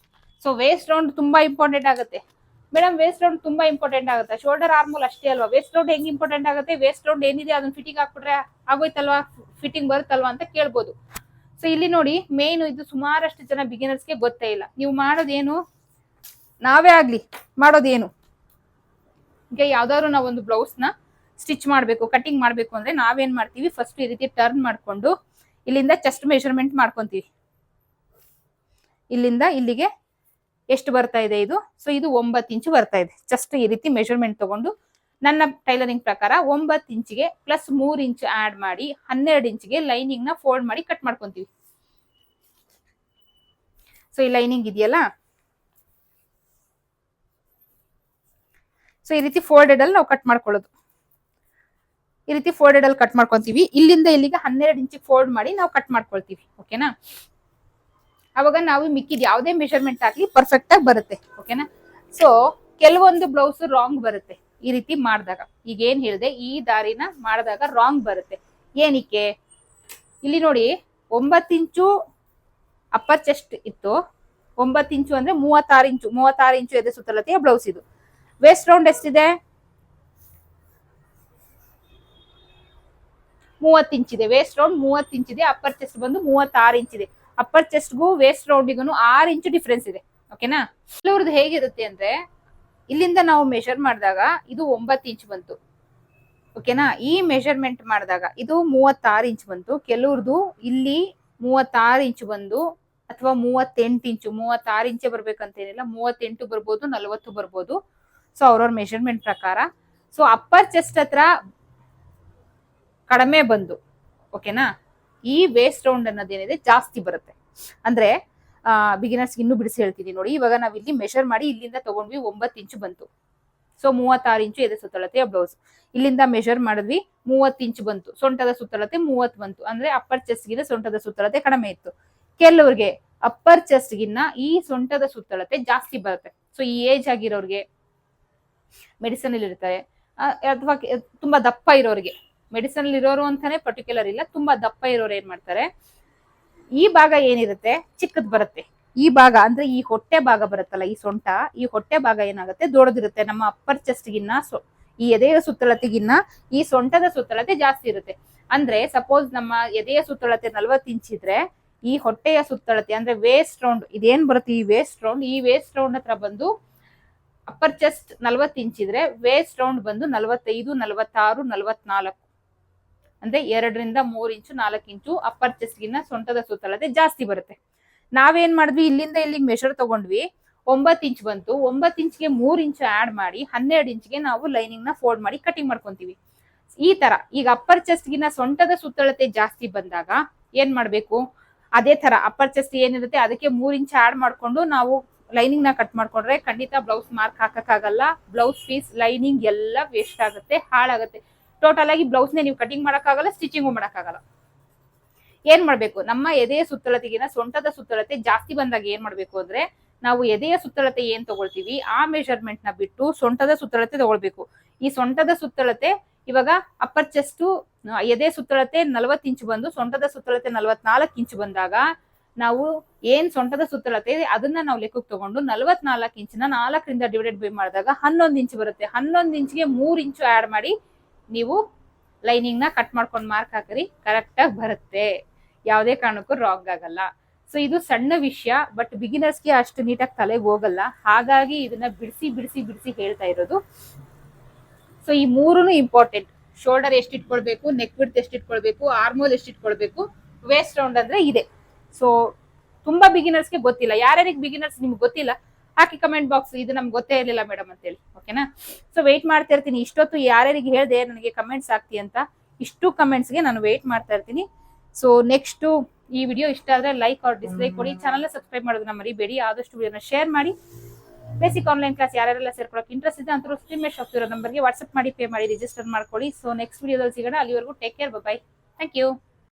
So waste round ತುಂಬಾ ಇಂಪಾರ್ಟೆಂಟ್ ಆಗುತ್ತೆ. ಮೇಡಮ್ ವೇಸ್ಟ್ ರೌಂಡ್ ತುಂಬಾ ಇಂಪಾರ್ಟೆಂಟ್ ಆಗುತ್ತೆ, ಶೋಲ್ಡರ್ ಆರ್ಮೋಲ್ ಅಷ್ಟೇ ಅಲ್ವಾ, ವೇಸ್ಟ್ ರೌಂಡ್ ಹೆಂಗ್ ಇಂಪಾರ್ಟೆಂಟ್ ಆಗುತ್ತೆ, ವೇಸ್ಟ್ ರೌಂಡ್ ಏನಿದೆ ಅದನ್ನ ಫಿಟ್ಟಿಂಗ್ ಹಾಕ್ಬಿಟ್ರೆ ಆಗೋಯ್ತಲ್ವಾ, ಫಿಟ್ಟಿಂಗ್ ಬರುತ್ತಲ್ವಾ ಅಂತ ಕೇಳ್ಬೋದು. ಸೊ ಇಲ್ಲಿ ನೋಡಿ, ಮೇನ್ ಇದು ಸುಮಾರಷ್ಟು ಜನ ಬಿಗಿನರ್ಸ್ಗೆ ಗೊತ್ತೇ ಇಲ್ಲ. ನೀವು ಮಾಡೋದೇನು, ನಾವೇ ಆಗ್ಲಿ ಮಾಡೋದೇನು, ಈಗ ಯಾವ್ದಾದ್ರು ನಾವು ಒಂದು ಬ್ಲೌಸ್ ನ ಸ್ಟಿಚ್ ಮಾಡ್ಬೇಕು, ಕಟಿಂಗ್ ಮಾಡ್ಬೇಕು ಅಂದ್ರೆ ನಾವೇನ್ ಮಾಡ್ತೀವಿ, ಫಸ್ಟ್ ಈ ರೀತಿ ಟರ್ನ್ ಮಾಡ್ಕೊಂಡು ಇಲ್ಲಿಂದ ಚೆಸ್ಟ್ ಮೆಷರ್ಮೆಂಟ್ ಮಾಡ್ಕೊಂತೀವಿ. ಇಲ್ಲಿಂದ ಇಲ್ಲಿಗೆ ಎಷ್ಟು ಬರ್ತಾ ಇದೆ ಇದು, ಸೊ ಇದು 9 ಇಂಚು ಬರ್ತಾ ಇದೆ. ಜಸ್ಟ್ ಈ ರೀತಿ ಮೆಷರ್ಮೆಂಟ್ ತಗೊಂಡು ನನ್ನ ಟೈಲರಿಂಗ್ ಪ್ರಕಾರ 9 ಇಂಚಿಗೆ ಪ್ಲಸ್ 3 ಇಂಚು ಆಡ್ ಮಾಡಿ 12 ಇಂಚಿಗೆ ಲೈನಿಂಗ್ ನ ಫೋಲ್ಡ್ ಮಾಡಿ ಕಟ್ ಮಾಡ್ಕೊಂತೀವಿ. ಸೊ ಈ ಲೈನಿಂಗ್ ಇದೆಯಲ್ಲ, ಸೊ ಈ ರೀತಿ ಫೋಲ್ಡೆಡ್ ಅಲ್ಲಿ ನಾವು ಕಟ್ ಮಾಡ್ಕೊಳ್ಳೋದು. ಈ ರೀತಿ ಫೋಲ್ಡೆಡ್ ಅಲ್ಲಿ ಕಟ್ ಮಾಡ್ಕೊಂತೀವಿ. ಇಲ್ಲಿಂದ ಇಲ್ಲಿಗೆ 12 ಇಂಚಿಗೆ ಫೋಲ್ಡ್ ಮಾಡಿ ನಾವು ಕಟ್ ಮಾಡ್ಕೊಳ್ತೀವಿ. ಓಕೆನಾ? ಅವಾಗ ನಾವು ಮಿಕ್ಕಿದ ಯಾವುದೇ ಮೆಷರ್ಮೆಂಟ್ ಹಾಕಿ ಪರ್ಫೆಕ್ಟ್ ಆಗಿ ಬರುತ್ತೆ. ಓಕೆನಾ? ಸೊ ಕೆಲವೊಂದು ಬ್ಲೌಸ್ ರಾಂಗ್ ಬರುತ್ತೆ ಈ ರೀತಿ ಮಾಡಿದಾಗ. ಈಗ ಏನ್ ಹೇಳಿದೆ, ಈ ದಾರಿನ ಮಾಡಿದಾಗ ರಾಂಗ್ ಬರುತ್ತೆ. ಏನಕ್ಕೆ? ಇಲ್ಲಿ ನೋಡಿ, 9 ಇಂಚು ಅಪ್ಪರ್ ಚೆಸ್ಟ್ ಇತ್ತು. 9 ಇಂಚು ಅಂದ್ರೆ 36 ಇಂಚು ಎದೆ ಸುತ್ತಳತೆಯ ಬ್ಲೌಸ್ ಇದು. ವೇಸ್ಟ್ ರೌಂಡ್ ಎಷ್ಟಿದೆ? 30 ಇಂಚಿದೆ. ವೇಸ್ಟ್ ರೌಂಡ್ 30 ಇಂಚಿದೆ. ಅಪ್ಪರ್ ಚೆಸ್ಟ್ ಬಂದು 36 ಇಂಚಿದೆ. ಅಪ್ಪರ್ ಚೆಸ್ಟ್ಗೂ ವೇಸ್ಟ್ ರೌಂಡಿಗೂ 6 ಇಂಚು ಡಿಫ್ರೆನ್ಸ್ ಇದೆ. ಓಕೆನಾ? ಕೆಲವ್ರದ್ದು ಹೇಗಿರುತ್ತೆ ಅಂದ್ರೆ, ಇಲ್ಲಿಂದ ನಾವು ಮೆಷರ್ ಮಾಡಿದಾಗ ಇದು 9 ಇಂಚ್ ಬಂತು. ಓಕೆನಾ? ಈ ಮೆಷರ್ಮೆಂಟ್ ಮಾಡಿದಾಗ ಇದು 36 ಇಂಚ್ ಬಂತು. ಕೆಲವ್ರದ್ದು ಇಲ್ಲಿ 36 ಇಂಚು ಬಂದು, ಅಥವಾ 38 ಇಂಚು. 36 ಇಂಚೆ ಬರ್ಬೇಕಂತೇನಿಲ್ಲ, 38 ಬರ್ಬೋದು, 40 ಬರ್ಬೋದು. ಸೊ ಅವ್ರವ್ರ ಮೆಷರ್ಮೆಂಟ್ ಪ್ರಕಾರ. ಸೊ ಅಪ್ಪರ್ ಚೆಸ್ಟ್ ಹತ್ರ ಕಡಿಮೆ ಬಂದು, ಓಕೆನಾ, ಈ ವೇಸ್ಟ್ ರೌಂಡ್ ಅನ್ನೋದೇನಿದೆ ಜಾಸ್ತಿ ಬರುತ್ತೆ. ಅಂದ್ರೆ ಬಿಗಿನರ್ಸ್ ಇನ್ನೂ ಬಿಡಿಸಿ ಹೇಳ್ತೀನಿ ನೋಡಿ. ಇವಾಗ ನಾವ್ ಇಲ್ಲಿ ಮೆಷರ್ ಮಾಡಿ ಇಲ್ಲಿಂದ ತಗೊಂಡ್ವಿ, 9 ಇಂಚು ಬಂತು. ಸೊ 36 ಇಂಚು ಎದೆ ಸುತ್ತಳತೆಯ ಬ್ಲೌಸ್. ಇಲ್ಲಿಂದ ಮೆಷರ್ ಮಾಡಿದ್ವಿ, 30 ಇಂಚು ಬಂತು. ಸೊಂಟದ ಸುತ್ತಳತೆ 30 ಬಂತು. ಅಂದ್ರೆ ಅಪ್ಪರ್ ಚೆಸ್ಟ್ ಗಿನ್ನ ಸೊಂಟದ ಸುತ್ತಳತೆ ಕಡಿಮೆ ಇತ್ತು. ಕೆಲವ್ರಿಗೆ ಅಪ್ಪರ್ ಚೆಸ್ಟ್ ಗಿನ್ನ ಈ ಸೊಂಟದ ಸುತ್ತಳತೆ ಜಾಸ್ತಿ ಬರುತ್ತೆ. ಸೊ ಈ ಏಜ್ ಆಗಿರೋರ್ಗೆ, ಮೆಡಿಸನ್ ಅಲ್ಲಿ ಇರ್ತಾರೆ, ಅಥವಾ ತುಂಬಾ ದಪ್ಪ ಇರೋರಿಗೆ, ಮೆಡಿಸನ್ ಇರೋರು ಅಂತಾನೆ ಪರ್ಟಿಕ್ಯುಲರ್ ಇಲ್ಲ, ತುಂಬಾ ದಪ್ಪ ಇರೋರು ಏನ್ ಮಾಡ್ತಾರೆ, ಈ ಭಾಗ ಏನಿರುತ್ತೆ ಚಿಕ್ಕದ್ ಬರುತ್ತೆ. ಈ ಭಾಗ ಅಂದ್ರೆ ಈ ಹೊಟ್ಟೆ ಭಾಗ ಬರುತ್ತಲ್ಲ, ಈ ಸೊಂಟ, ಈ ಹೊಟ್ಟೆ ಭಾಗ ಏನಾಗುತ್ತೆ ದೊಡ್ಡದಿರುತ್ತೆ. ನಮ್ಮ ಅಪ್ಪರ್ ಚೆಸ್ಟ್ ಗಿನ್ನ ಈ ಎದೆಯ ಸುತ್ತಳತೆಗಿನ್ನ ಈ ಸೊಂಟದ ಸುತ್ತಳತೆ ಜಾಸ್ತಿ ಇರುತ್ತೆ. ಅಂದ್ರೆ ಸಪೋಸ್ ನಮ್ಮ ಎದೆಯ ಸುತ್ತಳತೆ 40 ಇಂಚ್ ಇದ್ರೆ, ಈ ಹೊಟ್ಟೆಯ ಸುತ್ತಳತೆ ಅಂದ್ರೆ ವೇಸ್ಟ್ ರೌಂಡ್ ಇದೇನ್ ಬರುತ್ತೆ, ಈ ವೇಸ್ಟ್ ರೌಂಡ್ ಹತ್ರ ಬಂದು ಅಪ್ಪರ್ ಚೆಸ್ಟ್ 40 ಇಂಚ್ ಇದ್ರೆ, ವೇಸ್ಟ್ ರೌಂಡ್ ಬಂದು 45, 46, 44 ಅಂದ್ರೆ 2 ರಿಂದ 3 ಇಂಚು 4 ಇಂಚು ಅಪ್ಪರ್ ಚೆಸ್ಟ್ ಗಿನ್ನ ಸೊಂಟದ ಸುತ್ತಳತೆ ಜಾಸ್ತಿ ಬರುತ್ತೆ. ನಾವೇನ್ ಮಾಡಿದ್ವಿ, ಇಲ್ಲಿಂದ ಇಲ್ಲಿಗೆ ಮೆಷರ್ ತಗೊಂಡ್ವಿ, 9 ಇಂಚ್ ಬಂತು. 9 ಇಂಚ್ಗೆ 3 ಇಂಚು ಆಡ್ ಮಾಡಿ 12 ಇಂಚ್ಗೆ ನಾವು ಲೈನಿಂಗ್ ನ ಫೋಲ್ಡ್ ಮಾಡಿ ಕಟಿಂಗ್ ಮಾಡ್ಕೊಂತೀವಿ. ಈ ತರ ಈಗ ಅಪ್ಪರ್ ಚೆಸ್ಟ್ ಗಿನ್ನ ಸೊಂಟದ ಸುತ್ತಳತೆ ಜಾಸ್ತಿ ಬಂದಾಗ ಏನ್ ಮಾಡ್ಬೇಕು, ಅದೇ ತರ ಅಪ್ಪರ್ ಚೆಸ್ಟ್ ಏನಿರುತ್ತೆ ಅದಕ್ಕೆ 3 ಇಂಚ್ ಆಡ್ ಮಾಡ್ಕೊಂಡು ನಾವು ಲೈನಿಂಗ್ ನ ಕಟ್ ಮಾಡ್ಕೊಂಡ್ರೆ ಖಂಡಿತ ಬ್ಲೌಸ್ ಮಾರ್ಕ್ ಹಾಕಕ್ಕಾಗಲ್ಲ. ಬ್ಲೌಸ್ ಪೀಸ್, ಲೈನಿಂಗ್ ಎಲ್ಲ ವೇಸ್ಟ್ ಆಗುತ್ತೆ, ಹಾಳಾಗುತ್ತೆ. ಟೋಟಲ್ ಆಗಿ ಬ್ಲೌಸ್ ನೀವು ಕಟಿಂಗ್ ಮಾಡಕ್ಕಾಗಲ್ಲ, ಸ್ಟಿಚಿಂಗು ಮಾಡಕ್ಕಾಗಲ್ಲ. ಏನ್ ಮಾಡ್ಬೇಕು, ನಮ್ಮ ಎದೆಯ ಸುತ್ತಳತೆಗಿನ ಸೊಂಟದ ಸುತ್ತಳತೆ ಜಾಸ್ತಿ ಬಂದಾಗ ಏನ್ ಮಾಡ್ಬೇಕು ಅಂದ್ರೆ, ನಾವು ಎದೆಯ ಸುತ್ತಳತೆ ಏನ್ ತಗೊಳ್ತೀವಿ ಆ ಮೆಷರ್ಮೆಂಟ್ ನ ಬಿಟ್ಟು ಸೊಂಟದ ಸುತ್ತಳತೆ ತಗೊಳ್ಬೇಕು. ಈ ಸೊಂಟದ ಸುತ್ತಳತೆ ಇವಾಗ ಅಪ್ಪರ್ ಚೆಸ್ಟ್ ಎದೆ ಸುತ್ತಳತೆ 40 ಇಂಚು ಬಂದು ಸೊಂಟದ ಸುತ್ತಳತೆ 44 ಇಂಚು ಬಂದಾಗ, ನಾವು ಏನ್ ಸೊಂಟದ ಸುತ್ತಳತೆ ಅದನ್ನ ನಾವು ಲೆಕ್ಕಕ್ಕೆ ತಗೊಂಡು 44 ಇಂಚಿನ 4 ರಿಂದ ಡಿವೈಡೆಡ್ ಬೈ ಮಾಡಿದಾಗ 11 ಇಂಚು ಬರುತ್ತೆ. 11 ಇಂಚ್ಗೆ 3 ಇಂಚು ಆಡ್ ಮಾಡಿ ನೀವು ಲೈನಿಂಗ್ ನ ಕಟ್ ಮಾಡ್ಕೊಂಡು ಮಾರ್ಕ್ ಹಾಕಿರಿ, ಕರೆಕ್ಟ್ ಆಗಿ ಬರುತ್ತೆ. ಯಾವುದೇ ಕಾರಣಕ್ಕೂ ರಾಂಗ್ ಆಗಲ್ಲ. ಸೊ ಇದು ಸಣ್ಣ ವಿಷಯ, ಬಟ್ ಬಿಗಿನರ್ಸ್ಗೆ ಅಷ್ಟು ನೀಟಾಗಿ ತಲೆಗೆ ಹೋಗಲ್ಲ. ಹಾಗಾಗಿ ಇದನ್ನ ಬಿಡಿಸಿ ಹೇಳ್ತಾ ಇರೋದು. ಸೊ ಈ ಮೂರೂನು ಇಂಪಾರ್ಟೆಂಟ್. ಶೋಲ್ಡರ್ ಎಷ್ಟು ಇಟ್ಕೊಳ್ಬೇಕು, ನೆಕ್ ವಿಡ್ತ್ ಎಷ್ಟು ಇಟ್ಕೊಳ್ಬೇಕು, ಆರ್ಮೋಲ್ ಎಷ್ಟು ಇಟ್ಕೊಳ್ಬೇಕು, ವೇಸ್ಟ್ ರೌಂಡ್ ಅಂದ್ರೆ ಇದೆ. ಸೊ ತುಂಬಾ ಬಿಗಿನರ್ಸ್ಗೆ ಗೊತ್ತಿಲ್ಲ. ಯಾರ್ಯಾರಿಗೆ ಬಿಗಿನರ್ಸ್ ನಿಮ್ಗೆ ಗೊತ್ತಿಲ್ಲ ಹಾಕಿ ಕಮೆಂಟ್ ಬಾಕ್ಸ್, ಇದು ನಮ್ಗೆ ಗೊತ್ತೇ ಇರಲಿಲ್ಲ ಮೇಡಮ್ ಅಂತ ಹೇಳಿ. ಓಕೆನಾ? ಸೊ ವೇಟ್ ಮಾಡ್ತಾ ಇರ್ತೀನಿ. ಇಷ್ಟೊತ್ತು ಯಾರ್ಯಾರಿಗೆ ಹೇಳಿದೆ ನನಗೆ ಕಮೆಂಟ್ಸ್ ಹಾಕ್ತಿ ಅಂತ, ಇಷ್ಟು ಕಮೆಂಟ್ಸ್ಗೆ ನಾನು ವೇಟ್ ಮಾಡ್ತಾ ಇರ್ತೀನಿ. ಸೊ ನೆಕ್ಸ್ಟ್ ಈ ವಿಡಿಯೋ ಇಷ್ಟ ಆದ್ರೆ ಲೈಕ್ ಆರ್ ಡಿಸ್ಲೈಕ್ ಕೊಡಿ. ಚಾನಲ್ ಸಬ್ಸ್ಕ್ರೈಬ್ ಮಾಡೋದನ್ನ ಮರಿಬೇಡಿ. ಆದಷ್ಟು ವಿಡಿಯೋನ ಶೇರ್ ಮಾಡಿ. ಬೇಸಿಕ್ ಆನ್ಲೈನ್ ಕ್ಲಾಸ್ ಯಾರೆಲ್ಲ ಸೇರ್ಕೊಳ್ಳೋಕೆ ಇಂಟ್ರೆಸ್ಟ್ ಇದೆ ಅಂತ ಸ್ಕ್ರೀನ್ ಮೇಲೆ ಶೋ ಇರೋ ನಂಬರ್ಗೆ ವಾಟ್ಸ್ಆಪ್ ಮಾಡಿ, ಪೇ ಮಾಡಿ, ರಿಜಿಸ್ಟರ್ ಮಾಡ್ಕೊಳ್ಳಿ. ಸೊ ನೆಕ್ಸ್ಟ್ ವಿಡಿಯೋದಲ್ಲಿ ಸಿಗೋಣ. ಅಲ್ಲಿವರೆಗೂ take care, bye. Thank you.